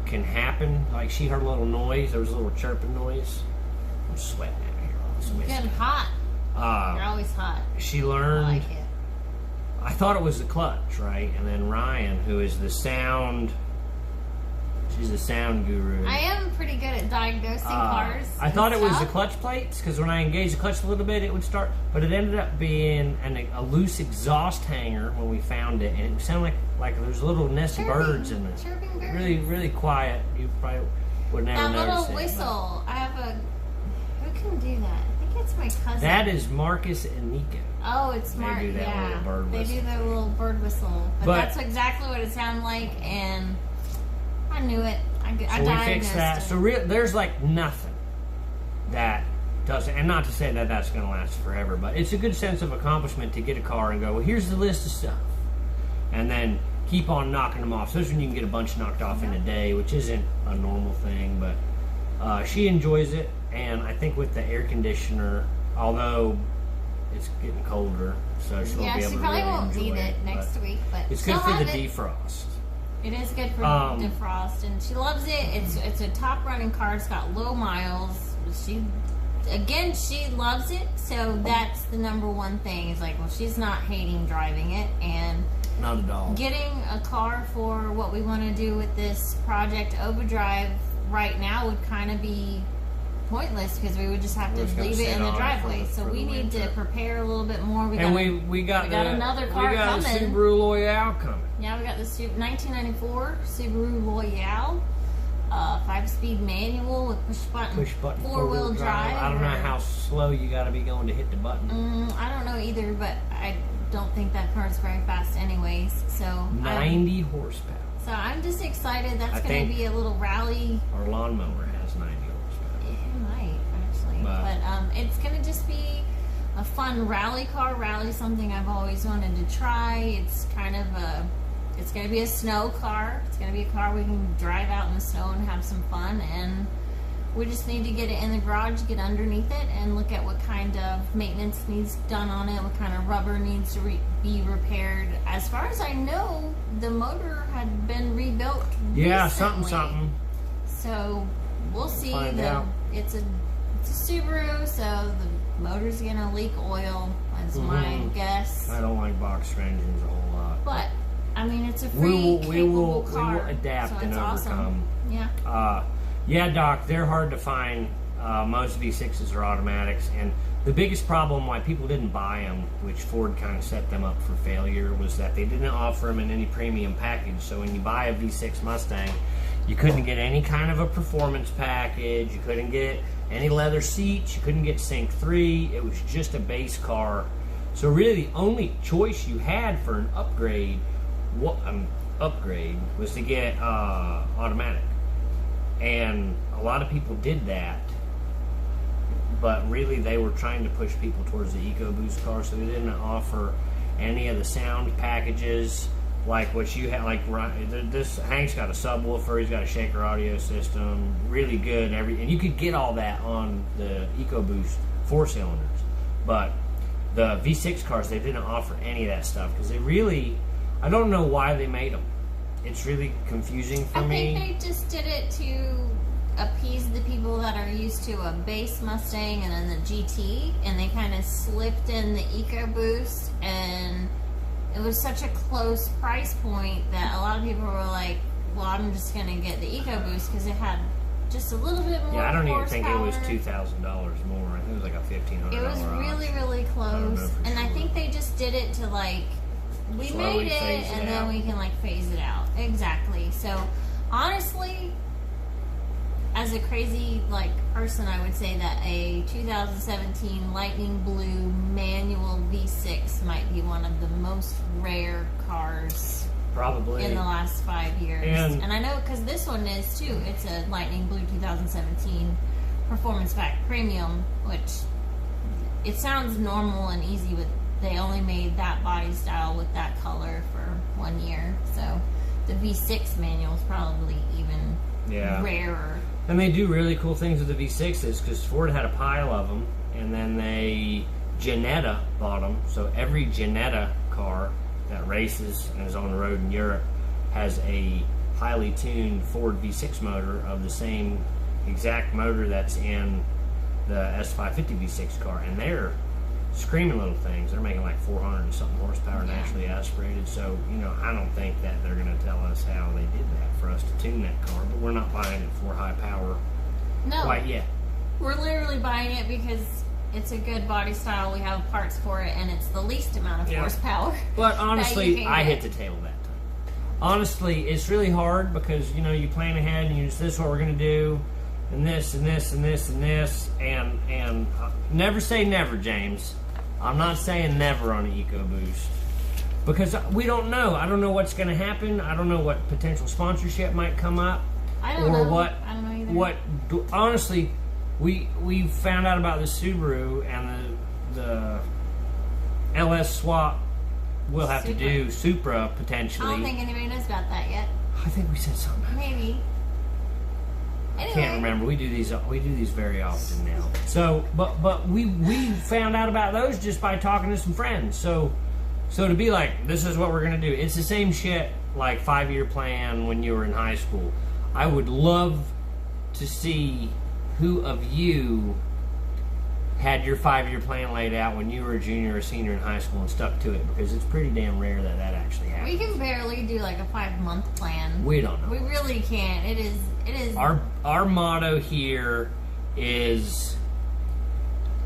can happen. Like she heard a little noise. There was a little chirping noise. I'm sweating out here. All this You're whiskey. getting hot. You're always hot. She I learned. like it. I thought it was the clutch, right? And then Ryan, who is the sound She's a sound guru. I am pretty good at diagnosing cars. I thought it was the stuff. clutch plates, because when I engaged the clutch a little bit, it would start. But it ended up being a loose exhaust hanger when we found it, and it sounded like there's a little nest of birds in it. Chirping birds. Really, really quiet. You probably would never That notice little it. whistle. I have a. Who can do that? I think it's my cousin. That is Marcus and Nico. Oh, it's They smart. do that Yeah, little bird they whistle. do that little bird whistle. But that's exactly what it sounded like, and I knew it. I So we diagnosed fixed that. it. So there's like nothing that doesn't, and not to say that that's going to last forever, but it's a good sense of accomplishment to get a car and go, well, here's the list of stuff, and then keep on knocking them off. So this one you can get a bunch knocked off in a day, which isn't a normal thing, but she enjoys it, and I think with the air conditioner, although it's getting colder, so she won't be able she to probably really won't enjoy need it but next week, but it's she'll good for the have it. defrost. It is good for defrost, and she loves it. It's a top running car. It's got low miles. She loves it. So that's the number one thing. Is like, well, she's not hating driving it, and Not at all. getting a car for what we want to do with this Project Overdrive right now would kind of be pointless because we would just have to We're just gonna leave it sit in the on it driveway. for So the we need to winter. prepare a little bit more. We got another car we got coming. a Subaru Loyale coming. Yeah, we got the 1994 Subaru Loyale, 5-speed manual with push button, four-wheel drive. I don't know how slow you got to be going to hit the button. I don't know either, but I don't think that car's very fast anyways. So 90 horsepower. So I'm just excited. That's I going to think be a little rally. Our lawnmower has 90 horsepower. It might actually, but it's going to just be a fun rally car. Rally something I've always wanted to try. It's kind of it's going to be a snow car. It's going to be a car we can drive out in the snow and have some fun. And we just need to get it in the garage, get underneath it, and look at what kind of maintenance needs done on it, what kind of rubber needs to be repaired. As far as I know, the motor had been rebuilt Yeah, recently. something. So we'll see. find out. It's a Subaru, so the motor's going to leak oil, is my guess. I don't like boxer engines a whole lot. But I mean, it's a We free, will capable car. adapt so and it's overcome. awesome. Yeah. Yeah, Doc, they're hard to find. Most V6s are automatics, and the biggest problem why people didn't buy them, which Ford kind of set them up for failure, was that they didn't offer them in any premium package. So when you buy a V6 Mustang, you couldn't get any kind of a performance package, you couldn't get any leather seats, you couldn't get Sync 3, it was just a base car. So really the only choice you had for an upgrade was to get automatic. And a lot of people did that, but really they were trying to push people towards the EcoBoost car, so they didn't offer any of the sound packages like what you had. Like this, Hank's got a subwoofer, he's got a shaker audio system, really good. And you could get all that on the EcoBoost 4-cylinders, but the V6 cars, they didn't offer any of that stuff because I don't know why they made them. It's really confusing for me. I think they just did it to appease the people that are used to a base Mustang and then the GT, and they kind of slipped in the EcoBoost, and it was such a close price point that a lot of people were like, well, I'm just going to get the EcoBoost because it had just a little bit more Yeah, I don't even horsepower. think it was $2,000 more. I think it was like a $1,500. It was really, really close, and I think they just did it to like, we Slowly made it, phase it and then out. we can like phase it out. Exactly. So, honestly, as a crazy like person, I would say that a 2017 Lightning Blue manual V6 might be one of the most rare cars probably in the last 5 years. And I know because this one is too. It's a Lightning Blue 2017 Performance Pack Premium, which it sounds normal and easy, but they only made that body style with that color for 1 year. So the V6 manual is probably even rarer. And they do really cool things with the V6s because Ford had a pile of them, and then Ginetta bought them. So every Ginetta car that races and is on the road in Europe has a highly tuned Ford V6 motor of the same exact motor that's in the S550 V6 car, and they're screaming little things. They're making like 400 and something horsepower naturally aspirated. So, I don't think that they're going to tell us how they did that for us to tune that car, but we're not buying it for high power No. quite yet. We're literally buying it because it's a good body style. We have parts for it, and it's the least amount of horsepower. But honestly, I hit get. the tail that time. Honestly, it's really hard because, you know, you plan ahead and you just, this is what we're going to do, and this, and this, and this, and this, and never say never, James. I'm not saying never on an EcoBoost. Because we don't know. I don't know what's going to happen. I don't know what potential sponsorship might come up. I don't know. I don't know either. Honestly, we found out about the Subaru and the LS swap we'll have to do, Supra, potentially. I don't think anybody knows about that yet. I think we said something about Maybe. I can't remember. We do these very often now. So, but we found out about those just by talking to some friends. So to be like, this is what we're gonna do. It's the same shit like 5-year plan when you were in high school. I would love to see who of you had your 5-year plan laid out when you were a junior or senior in high school and stuck to it, because it's pretty damn rare that actually happens. We can barely do like a 5-month plan. We don't know. We really can't. It is. Our motto here is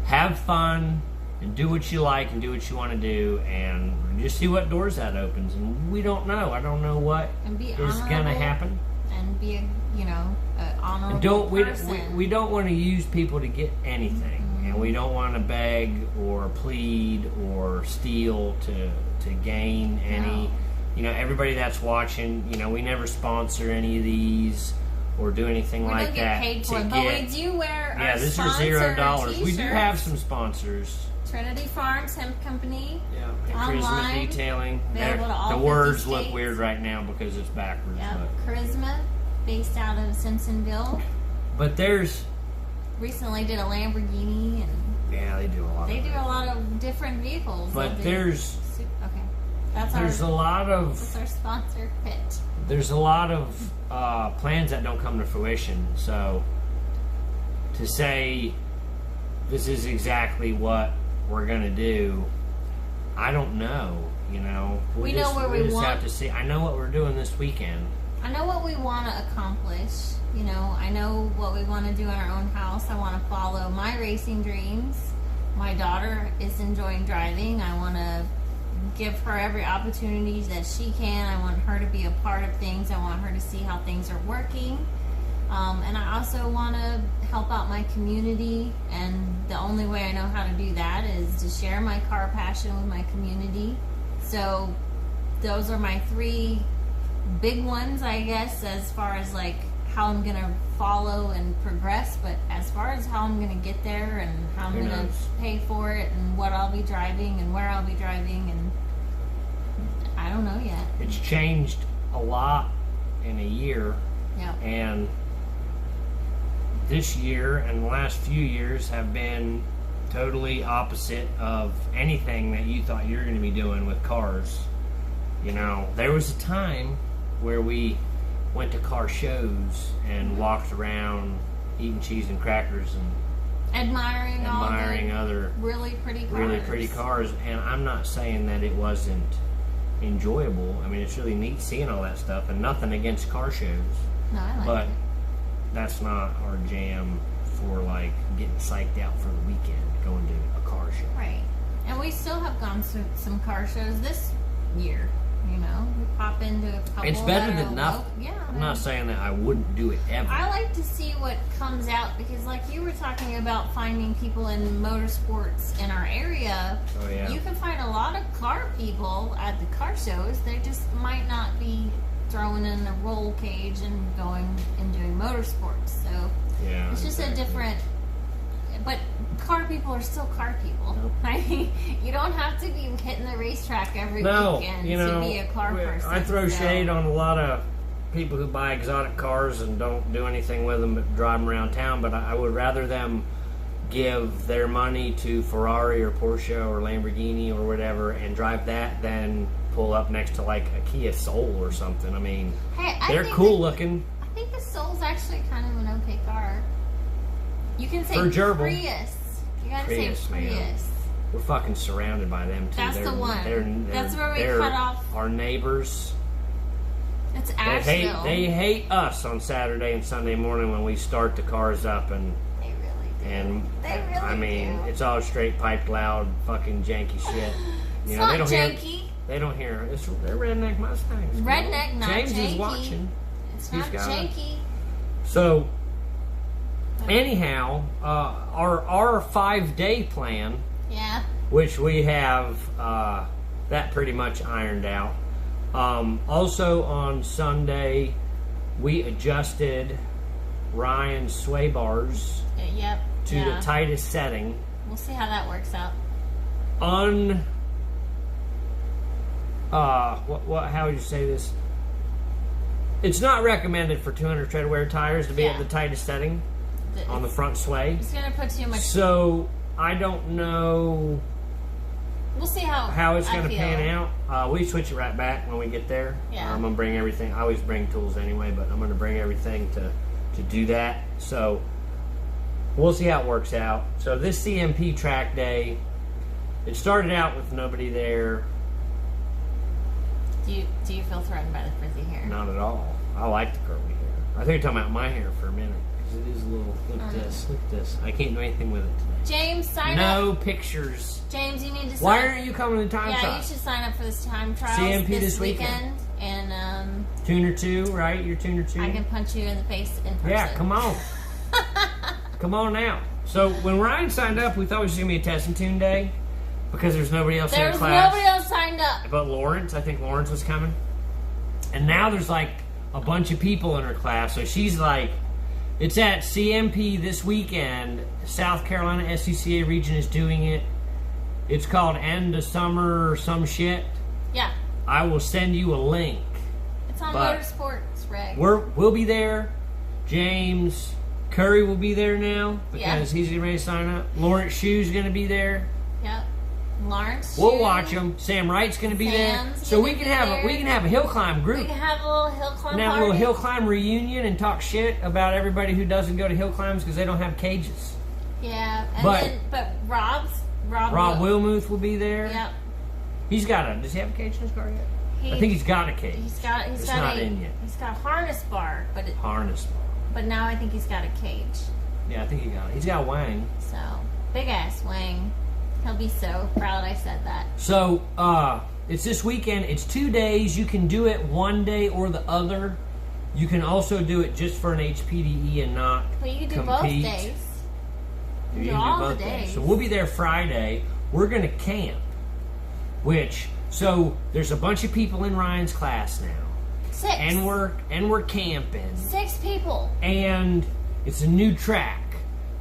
have fun and do what you like and do what you want to do and just see what doors that opens. And we don't know. I don't know what is going to happen. And be a honorable person. We don't want to use people to get anything. And we don't want to beg or plead or steal to gain any. No. You know, everybody that's watching, you know, we never sponsor any of these or do anything like that. We don't get paid for it, but we do wear our this sponsor is $0. We do t-shirts. have some sponsors. Trinity Farms Hemp Company. Yeah, and Online, Charisma Detailing. available to all The 50 words look states. weird right now because it's backwards. Yeah, Charisma, based out of Simpsonville. But there's... Recently did a Lamborghini, and yeah, they do a lot. They do a lot of different vehicles. But there's... Okay. That's our sponsor pitch. There's a lot of plans that don't come to fruition. So to say this is exactly what we're going to do, I don't know. You know, we know where we want. Have to see. I know what we're doing this weekend. I know what we want to accomplish. You know, I know what we want to do in our own house. I want to follow my racing dreams. My daughter is enjoying driving. I want to give her every opportunity that she can. I want her to be a part of things. I want her to see how things are working. And I also want to help out my community. And the only way I know how to do that is to share my car passion with my community. So those are my 3 big ones, I guess, as far as like how I'm going to follow and progress. But as far as how I'm going to get there and how I'm going to pay for it and what I'll be driving and where I'll be driving, and I don't know yet. It's changed a lot in a year. Yeah. And this year and the last few years have been totally opposite of anything that you thought you were going to be doing with cars. You know, there was a time where we went to car shows and walked around eating cheese and crackers and admiring all the other really pretty cars. And I'm not saying that it wasn't enjoyable. I mean, it's really neat seeing all that stuff, and nothing against car shows. No, I like but it. That's not our jam for like getting psyched out for the weekend, going to a car show. Right. And we still have gone to some car shows this year. You know, we pop into a couple. It's better than nothing. Yeah. I'm not saying that I wouldn't do it ever. I like to see what comes out, because like you were talking about finding people in motorsports in our area. Oh, yeah. You can find a lot of car people at the car shows. They just might not be throwing in a roll cage and going and doing motorsports. So yeah, it's just a different. But car people are still car people. Nope. I mean, you don't have to be hitting the racetrack every weekend to be a car person. I throw shade on a lot of people who buy exotic cars and don't do anything with them but drive them around town, but I would rather them give their money to Ferrari or Porsche or Lamborghini or whatever and drive that than pull up next to like a Kia Soul or something. I mean, they're cool looking. I think the Soul's actually kind of an okay car. You can say Prius. You gotta say Prius. Man. We're fucking surrounded by them too. That's the one. That's where we cut off. Our neighbors. It's Asheville. They hate us on Saturday and Sunday morning when we start the cars up and. They really do. And they really I mean, do. it's all straight piped loud, fucking janky shit. It's You know, not they don't janky. hear. They don't hear. They're redneck Mustangs. Redneck, not James janky. is watching. It's not janky. So, anyhow, our 5-day plan, Yeah. which we have that pretty much ironed out. Also on Sunday, we adjusted Ryan's sway bars Yep. to the tightest setting. We'll see how that works out. How would you say this? It's not recommended for 200 tread wear tires to be at the tightest setting on the front sway. It's going to put too much. So I don't know. We'll see how it's going to pan out. We switch it right back when we get there. Yeah. I'm going to bring everything. I always bring tools anyway, but I'm going to bring everything to do that. So we'll see how it works out. So this CMP track day, it started out with nobody there. Do you feel threatened by the frizzy hair? Not at all. I like the curly hair. I think you're talking about my hair for a minute. Because it is a little... Look at this. I can't do anything with it today. James, sign up. No pictures. James, you need to sign Why aren't you coming to time trial? Yeah, you should sign up for this time trial CMP this weekend. And Tuner 2, right? You're Tuner 2? I can punch you in the face in person. Yeah, come on. Come on now. So when Ryan signed up, we thought it was going to be a test and tune day. Because there's nobody else in the class. Nobody else signed up. But Lawrence, I think Lawrence was coming. And now there's like a bunch of people in her class. So she's like, it's at CMP this weekend. South Carolina SCCA region is doing it. It's called End of Summer or some shit. Yeah. I will send you a link. It's on Motorsports Reg. We'll be there. James Curry will be there now because he's getting ready to sign up. Lawrence Shue's going to be there. Yep. Lawrence. We'll watch them. Sam Wright's going to be there, so we can have a hill climb group. We can have a little hill climb. Have a little hill climb reunion and talk shit about everybody who doesn't go to hill climbs because they don't have cages. Yeah, but Rob Wilmuth will be there. Yep. He's got does he have a cage in his car yet? I think he's got a cage. It's not in yet. He's got a harness bar, harness bar. But now I think he's got a cage. Yeah, I think he got it. He's got a Wang. So big ass Wang. He'll be so proud I said that. So, it's this weekend. It's 2 days. You can do it one day or the other. You can also do it just for an HPDE and not But you can do compete. both days. You can do all the days. So we'll be there Friday. We're going to camp. So there's a bunch of people in Ryan's class now. 6. And we're camping. 6 people. And it's a new track.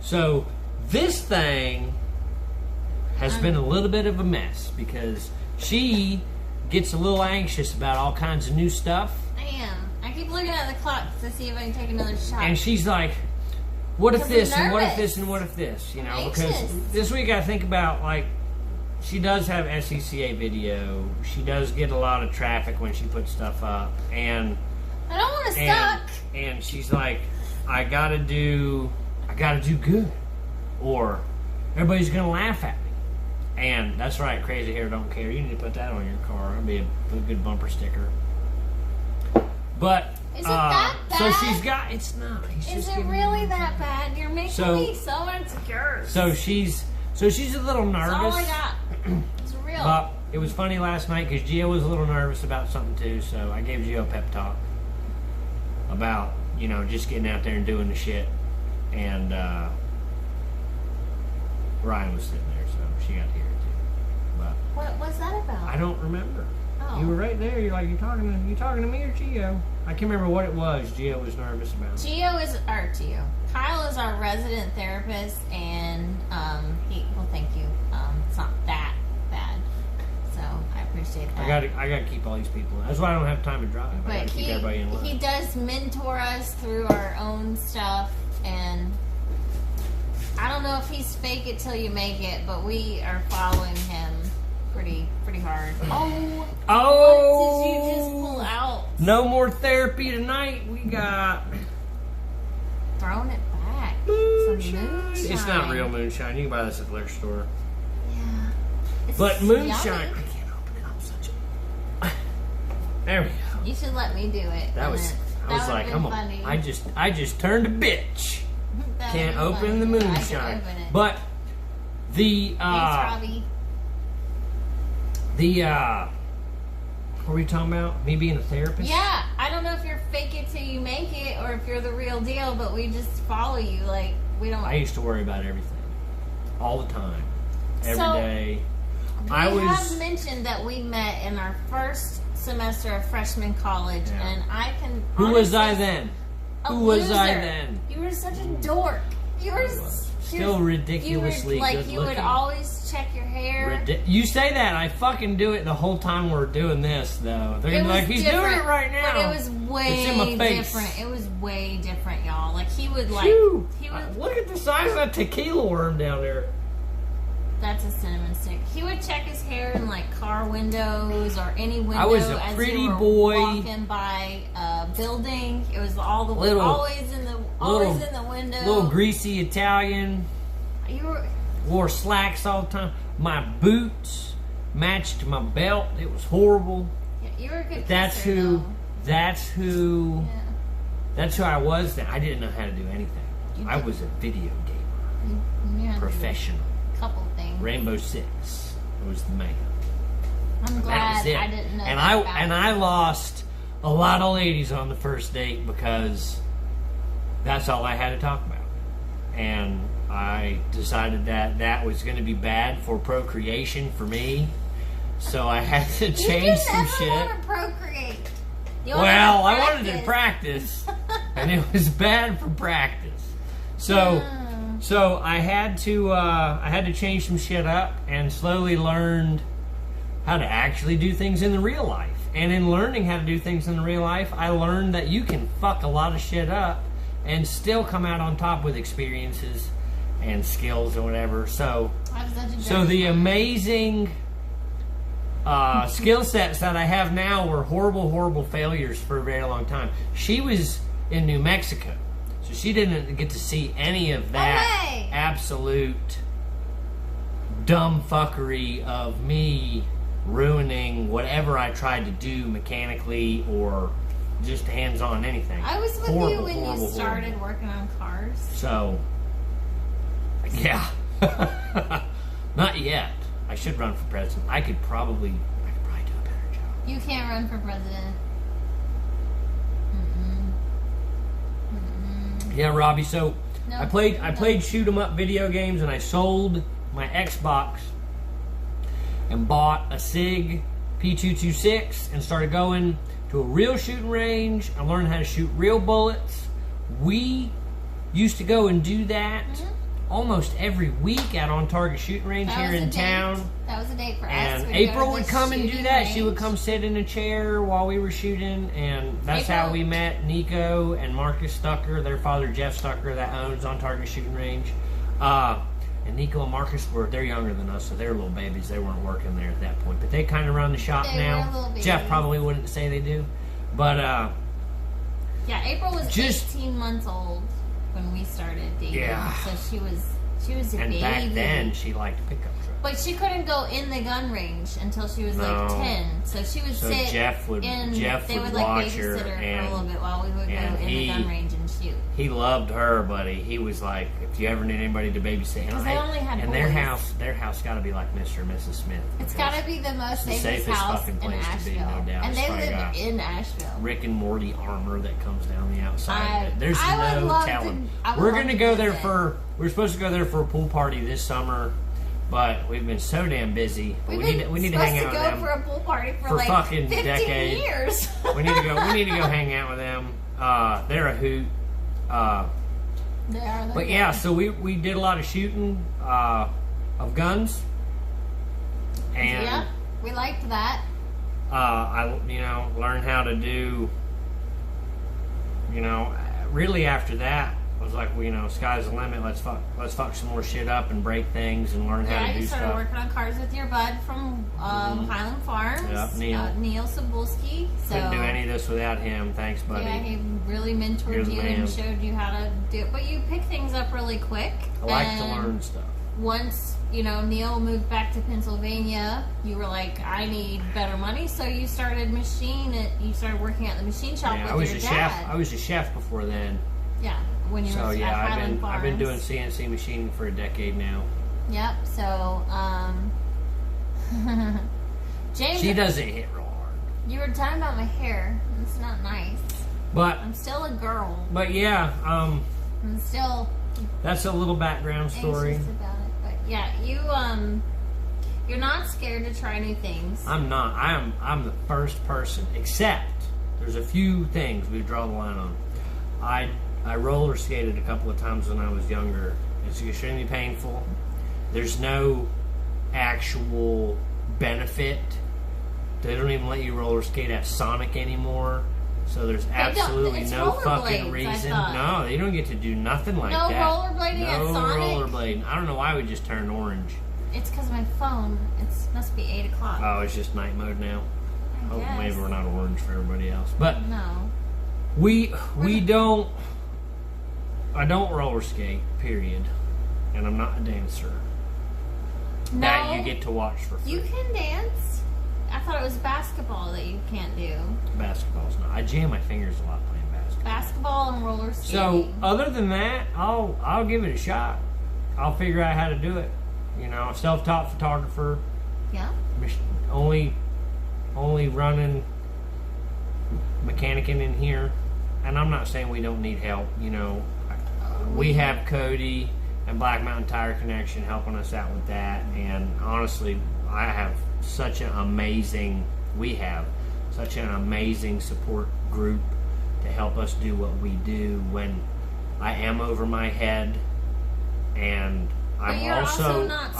So this thing has been a little bit of a mess because she gets a little anxious about all kinds of new stuff. I am. I keep looking at the clock to see if I can take another shot. And she's like, what if this and what if nervous. this and what if this? You know, I'm because anxious. this week I think about, like, she does have SCCA video. She does get a lot of traffic when she puts stuff up. And I don't want to suck. And she's like, I gotta do good. Or everybody's gonna laugh at me. And that's right, crazy hair don't care. You need to put that on your car. It'll be a good bumper sticker. But is it that bad? So she's got. It's not. Is it really that bad? You're making me so insecure. So she's a little nervous. That's all I got. It's real. But it was funny last night because Gio was a little nervous about something too. So I gave Gio a pep talk about just getting out there and doing the shit. And Ryan was sitting there, so she got to hear it too. But what was that about? I don't remember. Oh. You were right there. You're like, you talking to me or Gio? I can't remember what it was. Gio was nervous about. Kyle is our resident therapist, and thank you. It's not that bad, so I appreciate that. I gotta keep all these people. That's why I don't have time to drive. I gotta keep everybody in line. He does mentor us through our own stuff, and I don't know if he's fake it till you make it, but we are following him pretty hard. Oh! What did you just pull out? No more therapy tonight. We got throwing it back. Moonshine. It's not real moonshine. You can buy this at the liquor store. Yeah. But moonshine. Yummy. I can't open it. I'm such a. There we go. You should let me do it. That was. I was like, come on. I just turned a bitch. Can't open the moonshine. But the Thanks, what were we talking about? Me being a therapist? Yeah, I don't know if you're fake it till you make it or if you're the real deal, but we just follow you. Like, we don't. I used to worry about everything, all the time, every day. We have mentioned that we met in our first semester of freshman college, and I can. Who was I then? Who was I loser. then? You were such a dork. You were still ridiculously like, good you would looking. always check your hair. You say that. I fucking do it the whole time we're doing this, though. They're like, he's doing it right now. But it was way different. It was way different, y'all. Like, he would, like... Phew. He would, look at the size of that tequila worm down there. That's a cinnamon stick. He would check his hair in, like, car windows or any window. I was a as pretty you were boy. Walking by a building. It was all the way, always in the window. Little greasy Italian. Wore slacks all the time. My boots matched my belt. It was horrible. Yeah, you were a good That's kisser, who. though. That's who. Yeah. That's who I was then. I didn't know how to do anything. I was a video gamer. You had to do Professional. a couple things. Rainbow Six. I was the man. I'm glad That was it. I didn't know And that I lost a lot of ladies on the first date because that's all I had to talk about. And I decided that was going to be bad for procreation for me. So I had to change some shit. You didn't ever want to procreate. Well, I wanted to practice, and it was bad for practice. So I had to change some shit up and slowly learned how to actually do things in the real life. And in learning how to do things in the real life, I learned that you can fuck a lot of shit up and still come out on top with experiences and skills or whatever. So the amazing skill sets that I have now were horrible failures for a very long time. She was in New Mexico, so she didn't get to see any of that absolute dumb fuckery of me ruining whatever I tried to do mechanically or just hands-on anything. I was with you when you started working on cars. So, yeah. Not yet. I should run for president. I could probably do a better job. You can't run for president. Yeah, Robbie. So I played shoot 'em up video games, and I sold my Xbox and bought a SIG P226 and started going to a real shooting range. I learned how to shoot real bullets. We used to go and do that almost every week out on Target Shooting Range here in town. That was a date for us. And April would come and do that. She would come sit in a chair while we were shooting, and that's how we met Nico and Marcus Stucker, their father Jeff Stucker, that owns on Target Shooting Range. And Nico and Marcus they're younger than us, so they're little babies. They weren't working there at that point, but they kind of run the shop now. Jeff probably wouldn't say they do, but yeah, April was 18 months old when we started dating. Yeah, so she was a baby. And back then, she liked pickup trucks. But she couldn't go in the gun range until she was like 10. So she would sit. Jeff would they would watch her babysit her for a little bit while we would go in the gun range and shoot. He loved her, buddy. He was like, if you ever need anybody to babysit, because they only had and boys. their house got to be like Mr. and Mrs. Smith. It's got to be the most safest house fucking place in Asheville. to be, no doubt. And they live in Asheville. Rick and Morty armor that comes down the outside. There's I no telling. We're gonna go there we're supposed to go there for a pool party this summer, but we've been so damn busy. We need to hang out with them for a pool party for like fucking 15 decades. years. We need to go hang out with them. They're a hoot. They are. But yeah, so we did a lot of shooting of guns, and yeah, we liked that. I learned how to do. Really after that, I was like, sky's the limit. Let's fuck some more shit up and break things and learn how to do stuff. Yeah, you started working on cars with your bud from Highland Farms. Yep, Neil Cebulski. Couldn't do any of this without him. Thanks, buddy. Yeah, he really mentored you and showed you how to do it. But you pick things up really quick. I like to learn stuff. once, you know, Neil moved back to Pennsylvania, you were like, I need better money, so you started you started working at the machine shop with your dad. I was a chef before then. Yeah, when you were at Highland Farms. I've been doing CNC machining for a decade now. Yep, so, James... She doesn't hit real hard. You were talking about my hair. It's not nice. But... I'm still a girl. But yeah, I'm still... That's a little background story. Anxious about it. But yeah, you're not scared to try new things. I'm not. I'm the first person, except there's a few things we draw the line on. I roller skated a couple of times when I was younger. It's extremely painful. There's no actual benefit. They don't even let you roller skate at Sonic anymore. So there's absolutely no fucking reason. No, you don't get to do nothing like that. No rollerblading at Sonic? No rollerblading. I don't know why we just turned orange. It's because my phone, it must be 8 o'clock. Oh, it's just night mode now? I guess. Maybe we're not orange for everybody else. But no. we don't... I don't roller skate, period. And I'm not a dancer. No. That you get to watch for free. You can dance. I thought it was basketball that you can't do. Basketball's not. I jam my fingers a lot playing basketball. Basketball and roller skating. So, other than that, I'll give it a shot. I'll figure out how to do it. You know, self-taught photographer. Yeah. Only running mechanicing in here. And I'm not saying we don't need help. You know, we have Cody and Black Mountain Tire Connection helping us out with that. And honestly, we have such an amazing support group to help us do what we do when I am over my head, and I'm also not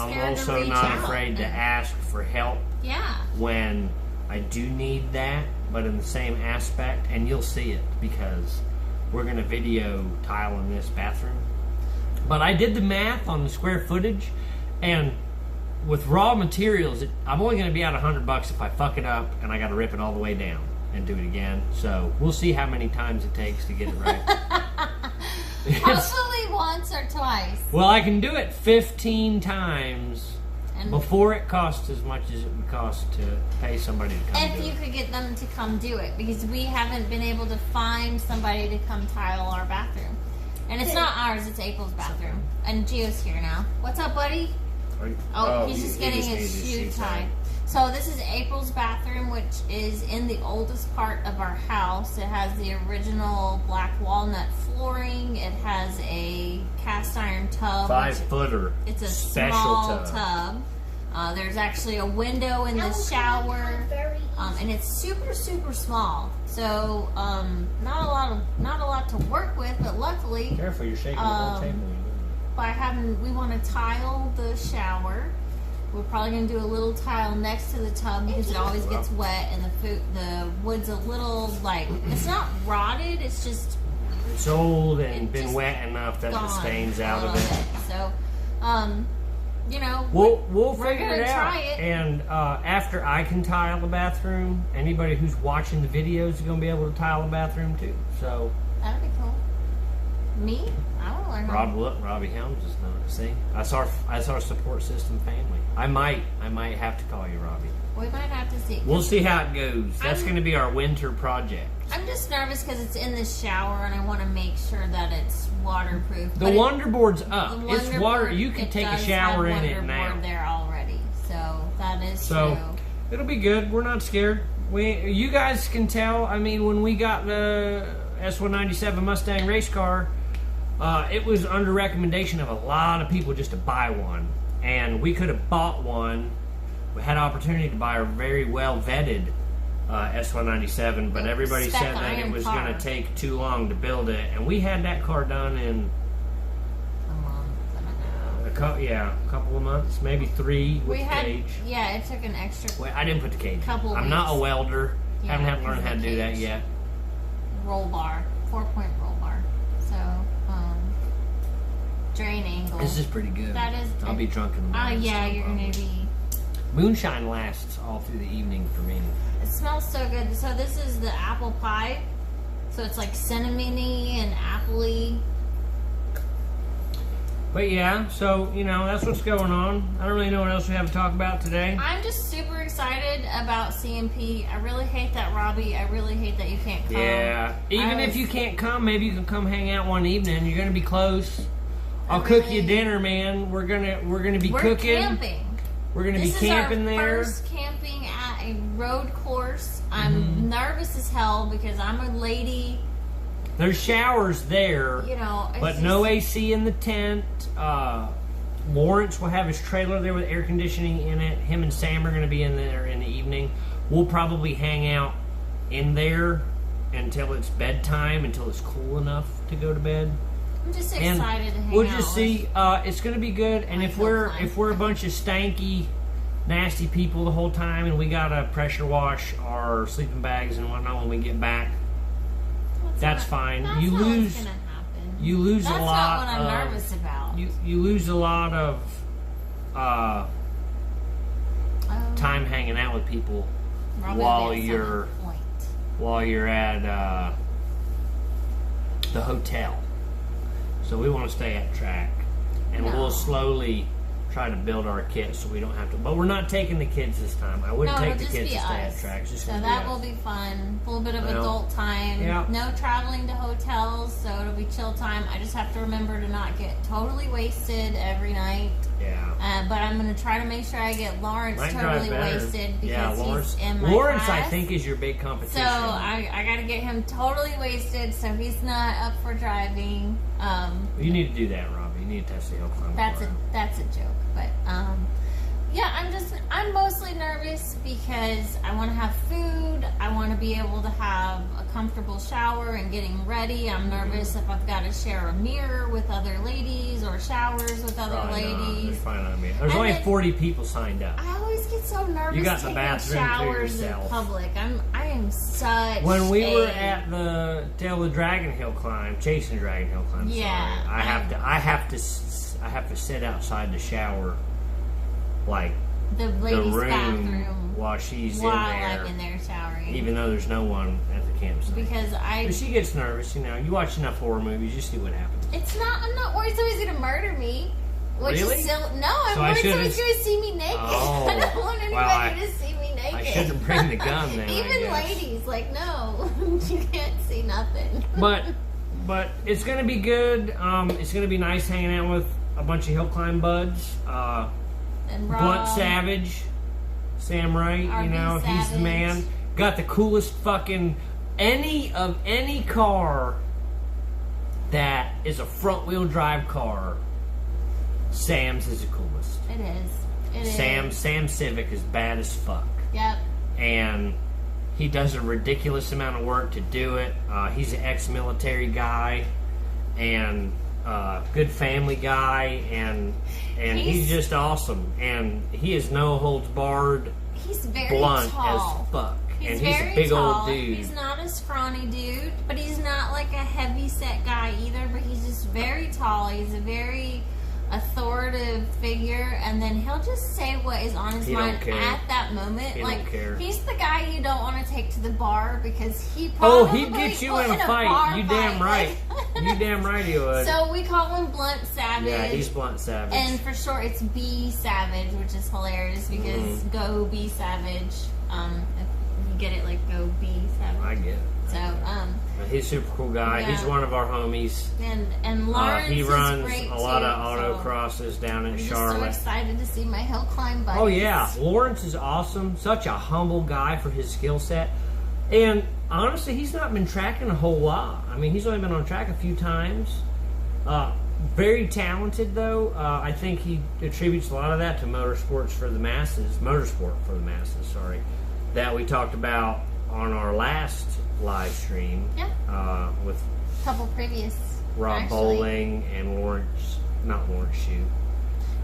afraid to ask for help. Yeah. When I do need that, but in the same aspect, and you'll see it because we're going to video tile in this bathroom. But I did the math on the square footage, and with raw materials, I'm only going to be out $100 if I fuck it up and I got to rip it all the way down and do it again. So we'll see how many times it takes to get it right. Hopefully once or twice. Well, I can do it 15 times before it costs as much as it would cost to pay somebody to come do it. If you could get them to come do it, because we haven't been able to find somebody to come tile our bathroom. And it's not ours, it's April's bathroom. And Gio's here now. What's up, buddy? He's just getting his shoe tied. So this is April's bathroom, which is in the oldest part of our house. It has the original black walnut flooring. It has a cast iron tub. 5-footer. It's a special small tub. There's actually a window in the shower, and it's super, super small. So not a lot to work with, but luckily, careful, you're shaking the whole table. We want to tile the shower. We're probably going to do a little tile next to the tub because it always gets wet, and the wood's a little it's not rotted. It's just old and been wet enough that the stains out of it. So, you know, we'll figure it out. Try it. And after I can tile the bathroom, anybody who's watching the videos is going to be able to tile the bathroom too. So that'd be cool. Me? I want to learn how. Robbie Helms is not. See, that's our support system family. I might have to call you Robbie. We might have to see. We'll see how it goes. That's going to be our winter project. I'm just nervous because it's in the shower, and I want to make sure that it's waterproof. The Wonder Board's up. It's water. You can take a shower in it now. Board there already, so that is true. It'll be good. We're not scared. You guys can tell. I mean, when we got the S197 Mustang race car, it was under recommendation of a lot of people just to buy one, and we could have bought one. We had opportunity to buy a very well vetted S197, but everybody said that it was going to take too long to build it, and we had that car done in a couple of months, maybe 3 with cage. Yeah, it took an extra. Well, I didn't put the cage. I'm not a welder. Haven't had to learn how to do that yet. Roll bar, 4-point roll bar. So drain angle. This is pretty good. That is. I'll be drunk in the morning. Yeah, you're gonna be. Moonshine lasts all through the evening for me. It smells so good. So this is the apple pie. So it's like cinnamony and appley. But yeah, so, you know, that's what's going on. I don't really know what else we have to talk about today. I'm just super excited about CMP. I really hate that, Robbie. I really hate that you can't come. Yeah. Even if you can't come, maybe you can come hang out one evening. You're going to be close. I'll cook you dinner, man. We're gonna be cooking. Camping. We're gonna be camping there. This is our first camping at a road course. I'm nervous as hell because I'm a lady. There's showers there, You know, but no AC in the tent. Lawrence will have his trailer there with air conditioning in it. Him and Sam are gonna be in there in the evening. We'll probably hang out in there until it's bedtime, until it's cool enough to go to bed. I'm just excited to hang out. We'll just see. It's going to be good. And if we're a bunch of stanky, nasty people the whole time, and we got to pressure wash our sleeping bags and whatnot when we get back, that's fine. That's You not lose. what's gonna happen. You lose That's a lot. That's not what I'm nervous about. You lose a lot of time hanging out with people while you're at the hotel. So we want to stay at track, and we'll slowly try to build our kit so we don't have to. But we're not taking the kids this time. I wouldn't take the kids to stay at track. So that will be fun. A little bit of adult time. Yeah. No traveling to hotels, so it'll be chill time. I just have to remember to not get totally wasted every night. Yeah. But I'm going to try to make sure I get Lawrence totally wasted because he's in my Lawrence, class. I think, is your big competition. So I got to get him totally wasted so he's not up for driving. You need to do that, Robbie. You need to test the hill climb. That's a joke, but yeah, I'm mostly nervous because I want to have food. I want to be able to have a comfortable shower and getting ready. I'm nervous if I've got to share a mirror with other ladies or showers with other ladies. There's only 40 people signed up. I always get so nervous. You got the taking bathroom showers to yourself. in public. I am such. When we were at the Tail of the Dragon Hill climb, chasing the Dragon Hill climb, I have to sit outside the shower, like the ladies' room bathroom while she's I'm in there showering, even though there's no one at the campsite. Because but she gets nervous. You know, you watch enough horror movies, you see what happens. I'm not worried somebody's gonna murder me. Really? I'm worried somebody's gonna see me naked. Oh, I don't want anybody to see me naked. I shouldn't bring the gun then. Even ladies, like, no, you can't see nothing. But it's gonna be good. It's gonna be nice hanging out with a bunch of hill climb buds. And Rob, Blunt Savage, Sam Wright, RB you know, he's the Savage. man. Got the coolest fucking any car that is a front wheel drive car. Sam's is the coolest. It is. Sam Civic is bad as fuck. Yep. And he does a ridiculous amount of work to do it. He's an ex-military guy and good family guy, and he's just awesome. And he is no holds barred. He's very blunt tall. as fuck. He's and he's very a big tall. old dude. He's not a scrawny dude, but he's not like a heavy set guy either. But he's just very tall. He's a very authoritative figure, and then he'll just say what is on his mind at that moment. He like don't care. He's the guy you don't want to take to the bar because he probably he'd get you in a fight. You damn right. You damn right he would. So we call him Blunt Savage. Yeah, he's Blunt Savage. And for short, it's B Savage, which is hilarious because Go B Savage. If you get it, like Go B Savage. I get it. So, he's a super cool guy. Yeah. He's one of our homies. And Lawrence he runs is great a lot too, of autocrosses down in I'm Charlotte. just so excited to see my hill climb buddies. Oh yeah, Lawrence is awesome. Such a humble guy for his skill set. And honestly, he's not been tracking a whole lot. I mean, he's only been on track a few times. Very talented though. I think he attributes a lot of that to motorsport for the masses, sorry, that we talked about on our last live stream. Yeah. With a couple previous. Rob Bowling and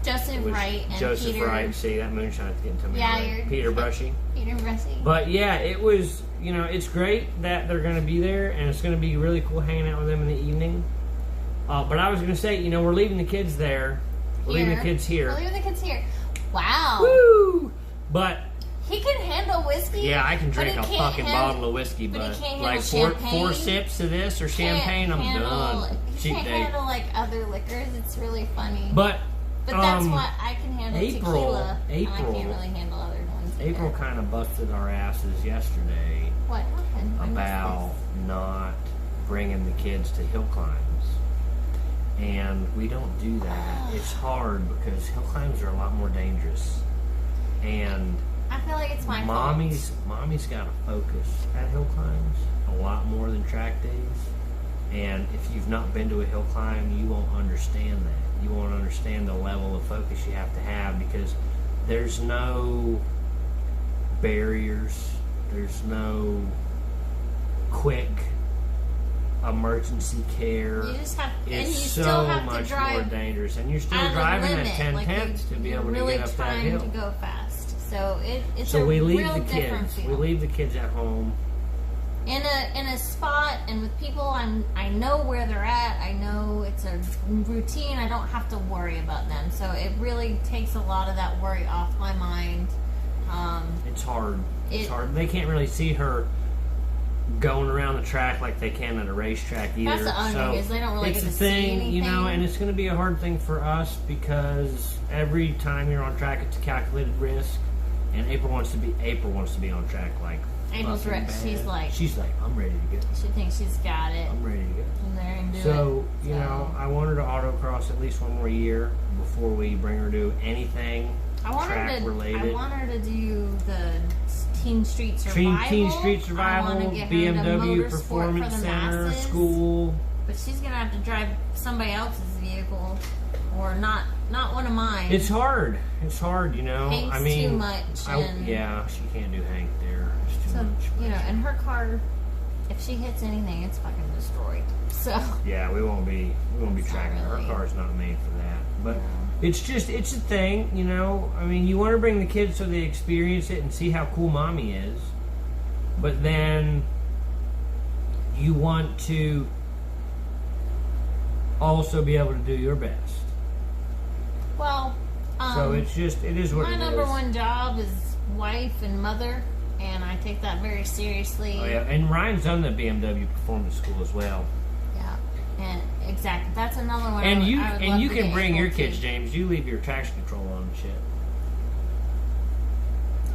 Joseph Wright and Joseph Peter. Wright. See, that moonshine's getting to me. Yeah, Peter Brushy. Peter Brushy. But yeah, it was, it's great that they're going to be there, and it's going to be really cool hanging out with them in the evening. But I was going to say, we're leaving the kids there. We're leaving the kids here. We're leaving the kids here. Wow. Woo! But He can handle whiskey. Yeah, I can drink a but he fucking can't bottle of whiskey, but he but can't like handle four champagne. sips of this or champagne, I'm done. He Cheap can't date. handle like other liquors. It's really funny. But that's why I can handle tequila, and I can't really handle other ones. April either. kind of busted our asses yesterday What happened? I missed about not bringing the kids to hill climbs. And we don't do that. It's hard because hill climbs are a lot more dangerous. And I feel like it's my mommy's got to focus at hill climbs a lot more than track days. And if you've not been to a hill climb, you won't understand that. You won't understand the level of focus you have to have because there's no barriers. There's no quick emergency care. You just have, and you It's still so have to much more drive dangerous, and you're still at a driving limit, at 10 like tenths to be you're able to really get up that trying hill. to go fast. So it's So a we leave real the different kids. feel. We leave the kids at home. in a spot and with people I know where they're at. I know it's a routine. I don't have to worry about them. So it really takes a lot of that worry off my mind. It's hard. It's hard. They can't really see her going around the track like they can at a racetrack either. That's the only thing is they don't really it's get a to thing, see anything. you know, and it's going to be a hard thing for us because every time you're on track, it's a calculated risk. And April wants to be on track like. April's right. She's like, I'm ready to go. She thinks she's got it. I'm ready to go. And there and do So, it. you know, I want her to autocross at least one more year before we bring her to anything track related. I want her to do the Teen Street Survival. Teen Street Survival, I want to get her BMW into Performance for the Center, masses. school. But she's gonna have to drive somebody else's vehicle, or not one of mine. It's hard. It's hard, you know. Hank's I mean, too much. yeah, she can't do Hank there. It's too much. You know, and her car, if she hits anything, it's fucking destroyed. So yeah, we won't be tracking her. really. Her car's not made for that. But No. it's a thing, you know. I mean, you want to bring the kids so they experience it and see how cool mommy is. But then you want to also be able to do your best. well, So it is what it my is. number one job is wife and mother, and I take that very seriously. Oh yeah, and Ryan's done the BMW Performance School as well. Yeah, and exactly. That's another one. And I would love you to can get bring your April kids, to. James. You leave your traction control on and shit.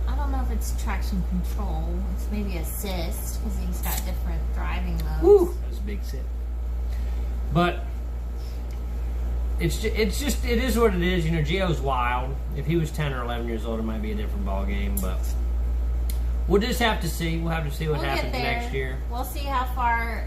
I don't know if it's traction control. It's maybe assist because he's got different driving modes. Woo! That was a big sip. But it is what it is. You know, Gio's wild. If he was 10 or 11 years old, it might be a different ball game. But we'll just have to see. We'll have to see what We'll happens get there. next year. We'll see how far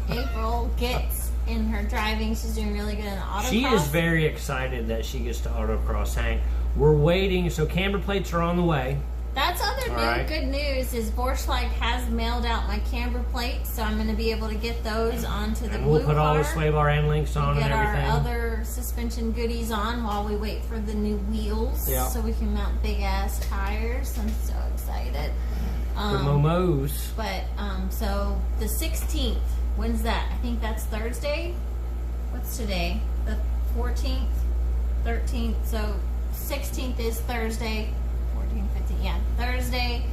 April gets in her driving. She's doing really good in autocross. She is very excited that she gets to autocross Hank. We're waiting. So camber plates are on the way. That's other good news is Borschlag has mailed out my camber plates, so I'm going to be able to get those onto the And blue we'll put all the sway bar end links on and get everything. our other suspension goodies on while we wait for the new wheels, Yeah. so we can mount big ass tires. I'm so excited. The Momos. But so the 16th, when's that? I think that's Thursday. What's today? The 14th, 13th. So 16th is Thursday. 14, 15, yeah, Thursday.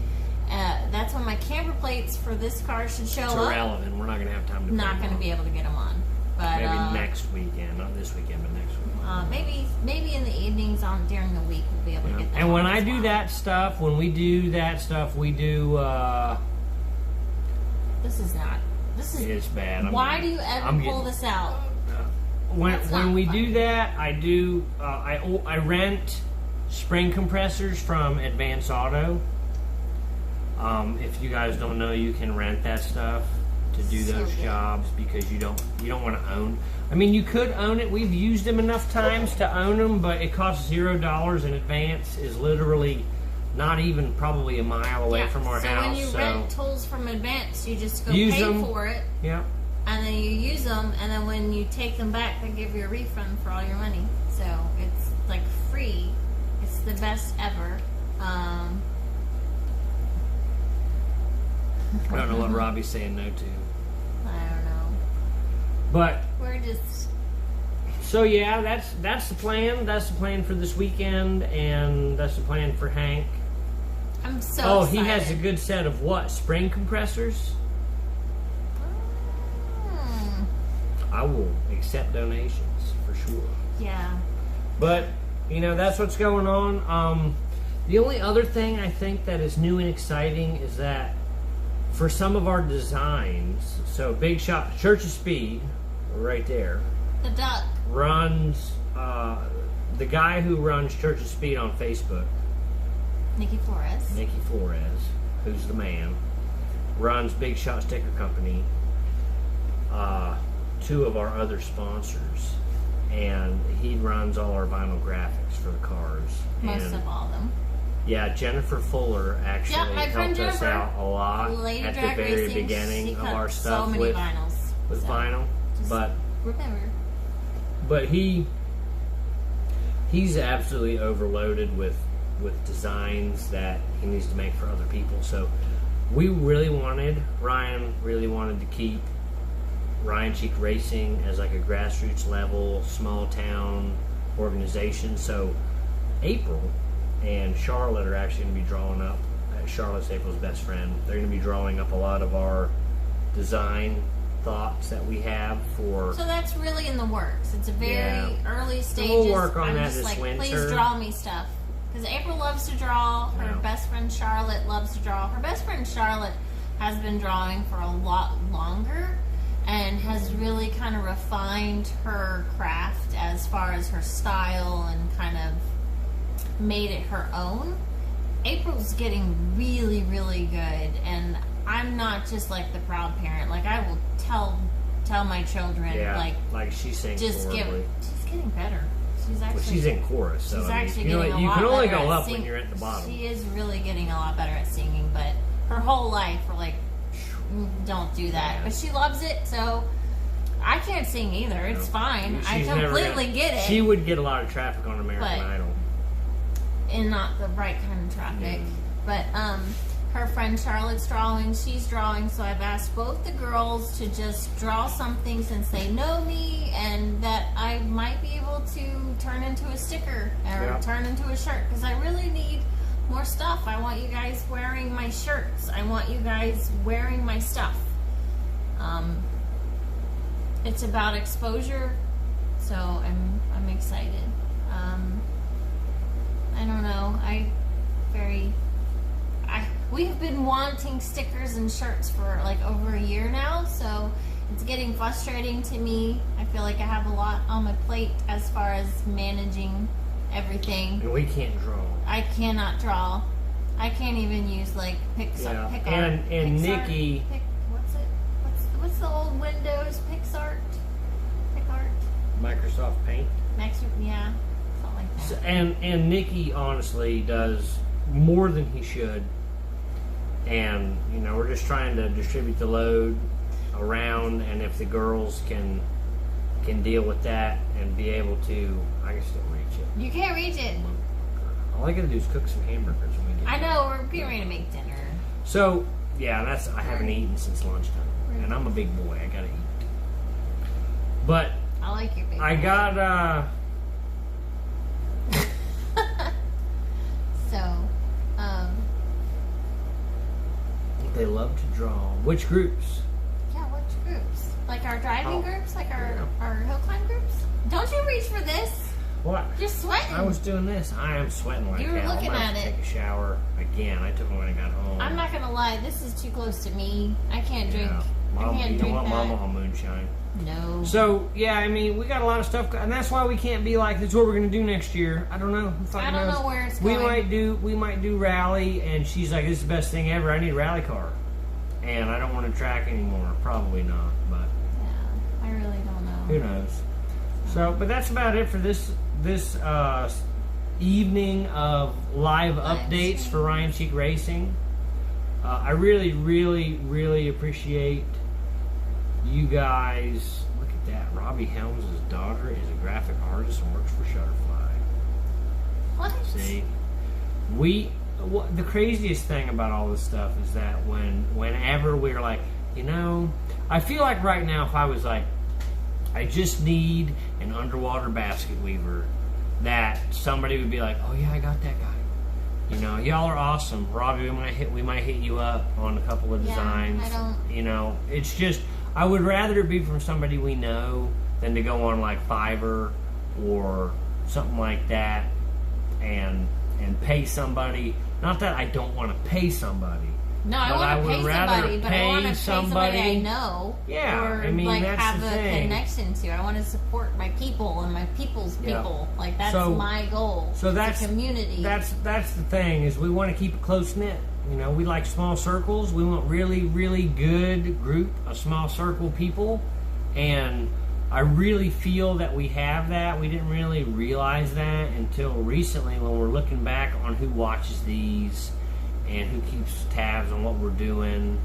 That's when my camber plates for this car should show It's up. irrelevant. We're not going to have time to Not going to be able to get them on, but maybe next weekend, not this weekend, but next weekend. maybe in the evenings during the week we'll be able to get them. And when on I as do well. that stuff, when we do that stuff, we do. This is It's bad. why do you ever pull this out? That's When not we fun. do that, I do. I rent spring compressors from Advance Auto. If you guys don't know, you can rent that stuff to do So those good. jobs because you don't want to own. I mean, you could own it. We've used them enough times to own them, but it costs $0. And Advance is literally not even probably a mile away from our so house. when you rent tools from Advance, you just go Use pay them. for it, Yeah. and then you use them, and then when you take them back, they give you a refund for all your money. So it's like free. It's the best ever. I don't know what Robbie's saying no to. I don't know. But We're just so yeah, that's the plan. That's the plan for this weekend, and that's the plan for Hank. I'm so Oh, excited. he has a good set of what? Spring compressors? I will accept donations for sure. Yeah. But, you know, that's what's going on. The only other thing I think that is new and exciting is that for some of our designs, so Big Shot, Church of Speed, right there, The duck. runs, the guy who runs Church of Speed on Facebook, Nikki Flores, who's the man, runs Big Shot Sticker Company, two of our other sponsors, and he runs all our vinyl graphics for the cars. Most and of all of them. yeah, Jennifer Fuller actually Yeah, my friend helped us Jennifer, out a lot Lady at the Drag very Racing, beginning she of cut our stuff so many with vinyls. So, vinyl. just But remember. he's absolutely overloaded with designs that he needs to make for other people. So Ryan really wanted to keep Ryan Cheek Racing as like a grassroots level, small town organization. So April and Charlotte are actually going to be drawing up. Charlotte's April's best friend. They're going to be drawing up a lot of our design thoughts that we have for. So that's really in the works. It's a very early stages. We'll work on I'm that just this like, winter. please draw me stuff. Because April loves to draw. Her Yeah. best friend Charlotte loves to draw. Her best friend Charlotte has been drawing for a lot longer and has really kind of refined her craft as far as her style and kind of made it her own. April's getting really, really good, and I'm not just like the proud parent. Like, I will tell my children, like she sings just horribly. she's getting better. She's actually Well, she's in chorus, so she's I mean, actually you know, getting a you lot can only better go at up when sing- you're at the bottom. She is really getting a lot better at singing, but her whole life we're like, don't do that. Yeah. But she loves it, so I can't sing either. It's fine. I She's never completely gonna- get it. She would get a lot of traffic on American But- Idol. And not the right kind of traffic. But her friend Charlotte's drawing, she's drawing, so I've asked both the girls to just draw something since they know me and that I might be able to turn into a sticker or turn into a shirt, because I really need more stuff. I want you guys wearing my shirts. I want you guys wearing my stuff. It's about exposure, so I'm excited. I don't know. We have been wanting stickers and shirts for like over a year now, so it's getting frustrating to me. I feel like I have a lot on my plate as far as managing everything. And we can't draw. I cannot draw. I can't even use like Pixar. Yeah. PicArt. And Pixar? Nikki. What's it? What's the old Windows PixArt? PicArt. Microsoft Paint. Yeah, something like that. So, and Nikki honestly does more than he should. And, you know, we're just trying to distribute the load around, and if the girls can deal with that and be able to, I can still reach it. You can't reach it. All I gotta do is cook some hamburgers when we get I done. know, we're getting ready to make dinner. So, yeah, I haven't eaten since lunchtime. And I'm a big boy, I gotta eat. But I like your big I boy. got, So, they love to draw. Which groups? yeah, which groups? Like our driving Oh, groups? Like our yeah. hill climb groups? Don't you reach for this? What? You're sweating. I was doing this. I am sweating like You were hell. looking I'm about at to it. take a shower again. I took one when I got home. I'm not gonna lie, this is too close to me. I can't drink. Yeah. I Mom, can't you drink don't want that. Mama on moonshine. No. So yeah, I mean, we got a lot of stuff, and that's why we can't be like, "This is what we're gonna do next year." I don't know. Who fucking I don't knows? know where it's We going. might do rally, and she's like, "This is the best thing ever. I need a rally car," and I don't want to track anymore. Probably not, but Yeah, I really don't know. who knows? So, but that's about it for this evening of live updates for Ryan Cheek Racing. I really, really, really appreciate you guys. Look at that. Robbie Helms' daughter is a graphic artist and works for Shutterfly. What? See? The craziest thing about all this stuff is that whenever we're like, you know, I feel like right now if I was like, I just need an underwater basket weaver, that somebody would be like, oh yeah, I got that guy. You know, y'all are awesome. Robbie, we might hit you up on a couple of designs. You know, it's just, I would rather it be from somebody we know than to go on like Fiverr or something like that and pay somebody. Not that I don't want to pay somebody. No, I want to pay somebody, but I want to pay somebody I know. Yeah, or I mean, like that's have the a thing. connection to. I want to support my people and my people's people. Like that's my goal. So that's the community. That's the thing, is we want to keep it close knit. You know, we like small circles. We want really, really good group of small circle people, and I really feel that we have that. We didn't really realize that until recently when we're looking back on who watches these and who keeps tabs on what we're doing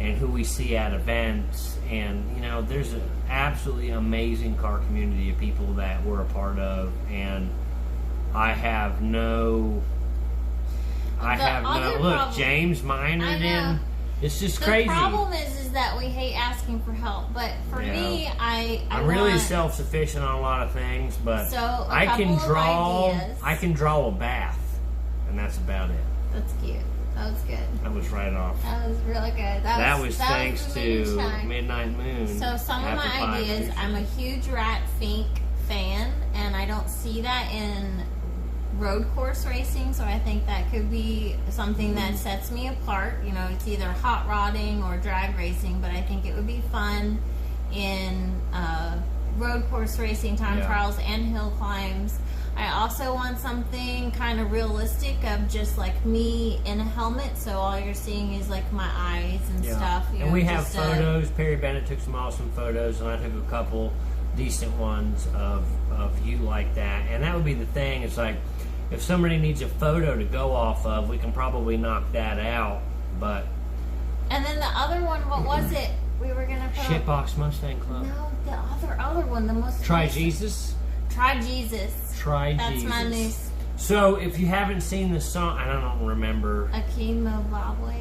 and who we see at events. And, you know, there's an absolutely amazing car community of people that we're a part of, and I have no... Look, James minored in. It's just crazy. The problem is that we hate asking for help. But for me, I'm really self-sufficient on a lot of things, but I can draw a bath, and that's about it. That's cute. That was good. That was right off. That was really good. That was thanks to Midnight Moon. So some of my ideas, I'm a huge Rat Fink fan, and I don't see that in road course racing, so I think that could be something that sets me apart. You know, it's either hot rodding or drag racing, but I think it would be fun in road course racing, time trials, and hill climbs. I also want something kind of realistic of just like me in a helmet, so all you're seeing is like my eyes and stuff. And we have photos. Perry Bennett took some awesome photos, and I took a couple decent ones of you like that. And that would be the thing. It's like, if somebody needs a photo to go off of, we can probably knock that out. But and then the other one, what was it? We were gonna put Shitbox Mustang Club. No, the other one, the most. Try Jesus. Try Jesus. That's my new. So if you haven't seen the song, I don't remember. Akimo Zimbabwe.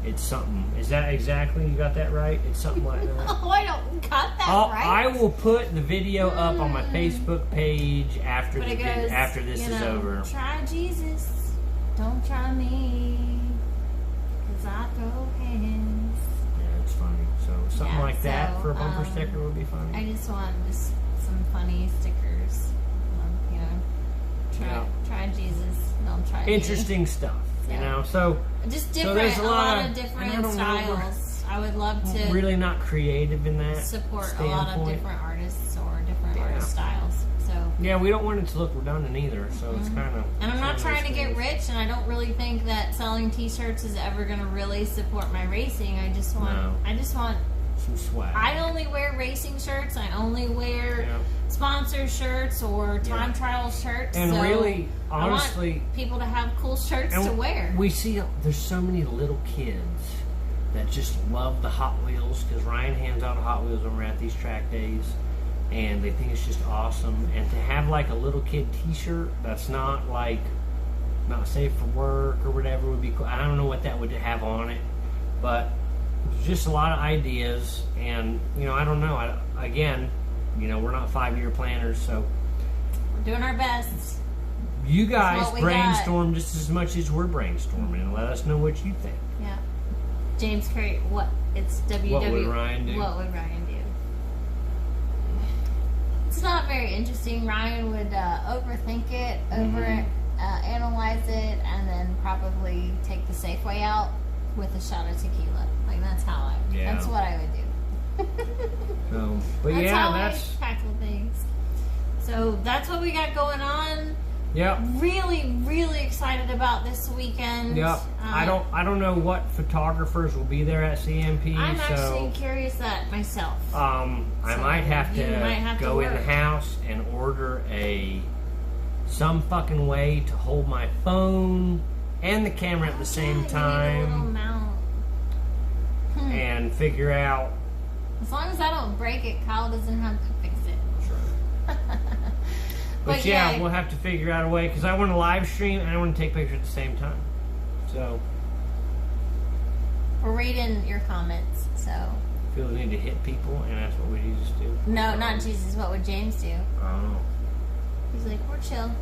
It's something. Is that exactly? You got that right? It's something like that. Oh, I don't got that right. I will put the video up on my Facebook page after this is over. Try Jesus, don't try me, 'cause I throw hands. Yeah, it's funny. So something like that for a bumper sticker would be funny. I just want some funny stickers. You know, try Jesus, don't try me. Interesting stuff. You know, so just different. There's a lot of different styles. I would love to really not creative in that support standpoint. A lot of different artists or different artist styles. So we don't want it to look redundant either. So it's kind of. And I'm not trying to get rich, and I don't really think that selling T-shirts is ever going to really support my racing. I just want some swag. I only wear racing shirts. I only wear sponsor shirts or time trial shirts. And so really, honestly, I want people to have cool shirts to wear. We see there's so many little kids that just love the Hot Wheels, because Ryan hands out Hot Wheels when we're at these track days, and they think it's just awesome. And to have like a little kid T-shirt that's not safe for work or whatever would be cool. I don't know what that would have on it, but just a lot of ideas. And I don't know. Again, we're not 5-year planners, so we're doing our best. You guys brainstorm just as much as we're brainstorming, and let us know what you think. Yeah. James Curry, it's WW. What would Ryan do? What would Ryan do? It's not very interesting. Ryan would overthink it, analyze it, and then probably take the safe way out with a shot of tequila. Like, that's how that's what I would do. But that's how I tackle things. So that's what we got going on. Yep. Really, really excited about this weekend. Yep. I don't know what photographers will be there at CMP. I'm actually curious that myself. I might have to go in the house and order some fucking way to hold my phone and the camera at the same time. You need a little mount. And figure out. As long as I don't break it, Kyle doesn't have to fix it. That's right. But we'll have to figure out a way, because I want to live stream and I want to take pictures at the same time. So we're reading your comments, so feel the need to hit people, and that's what we Jesus do. No, not Jesus. What would James do? I don't know. He's like, we're chill.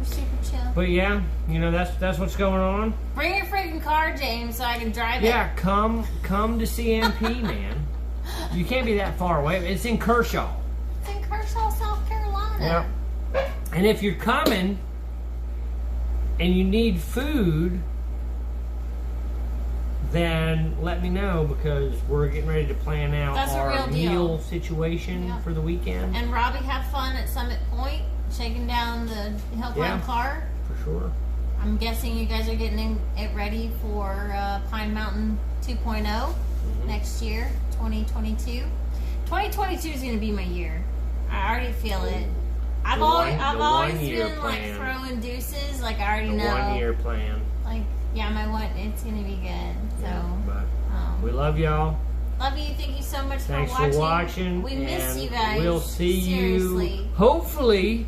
We're super chill. But yeah, you know, that's what's going on. Bring your freaking car, James, so I can drive it. Yeah, come to CMP, man. You can't be that far away. It's in Kershaw. It's in Kershaw, South Carolina. Yep. And if you're coming and you need food, then let me know, because we're getting ready to plan out That's a our real deal. meal situation for the weekend. And Robbie, have fun at Summit Point, shaking down the hill climb car. For sure. I'm guessing you guys are getting it ready for Pine Mountain 2.0 next year, 2022. 2022 is going to be my year. I already feel it. I've always been like throwing deuces. Like I already know. 1 year plan. Like it's going to be good. So. But we love y'all. Love you. Thank you so much Thanks for watching. for watching. We miss you guys. We'll see you hopefully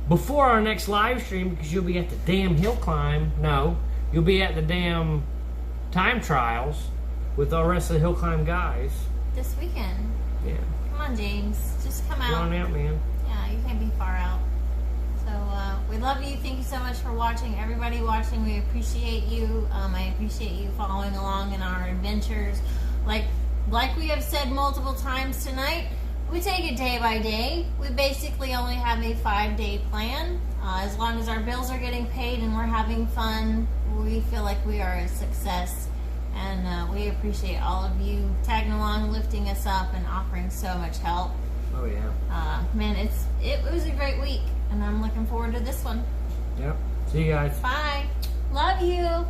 before our next live stream, because you'll be at the damn hill climb. No, you'll be at the damn time trials with the rest of the hill climb guys. This weekend. Yeah. Come on, James. Just come out. Come on out, man. Yeah, you can't be far out. So we love you. Thank you so much for watching. Everybody watching, we appreciate you. I appreciate you following along in our adventures. Like we have said multiple times tonight, we take it day by day. We basically only have a 5-day plan. As long as our bills are getting paid and we're having fun, we feel like we are a success. And we appreciate all of you tagging along, lifting us up, and offering so much help. Oh yeah. Man, it was a great week, and I'm looking forward to this one. Yep. See you guys. Bye. Love you.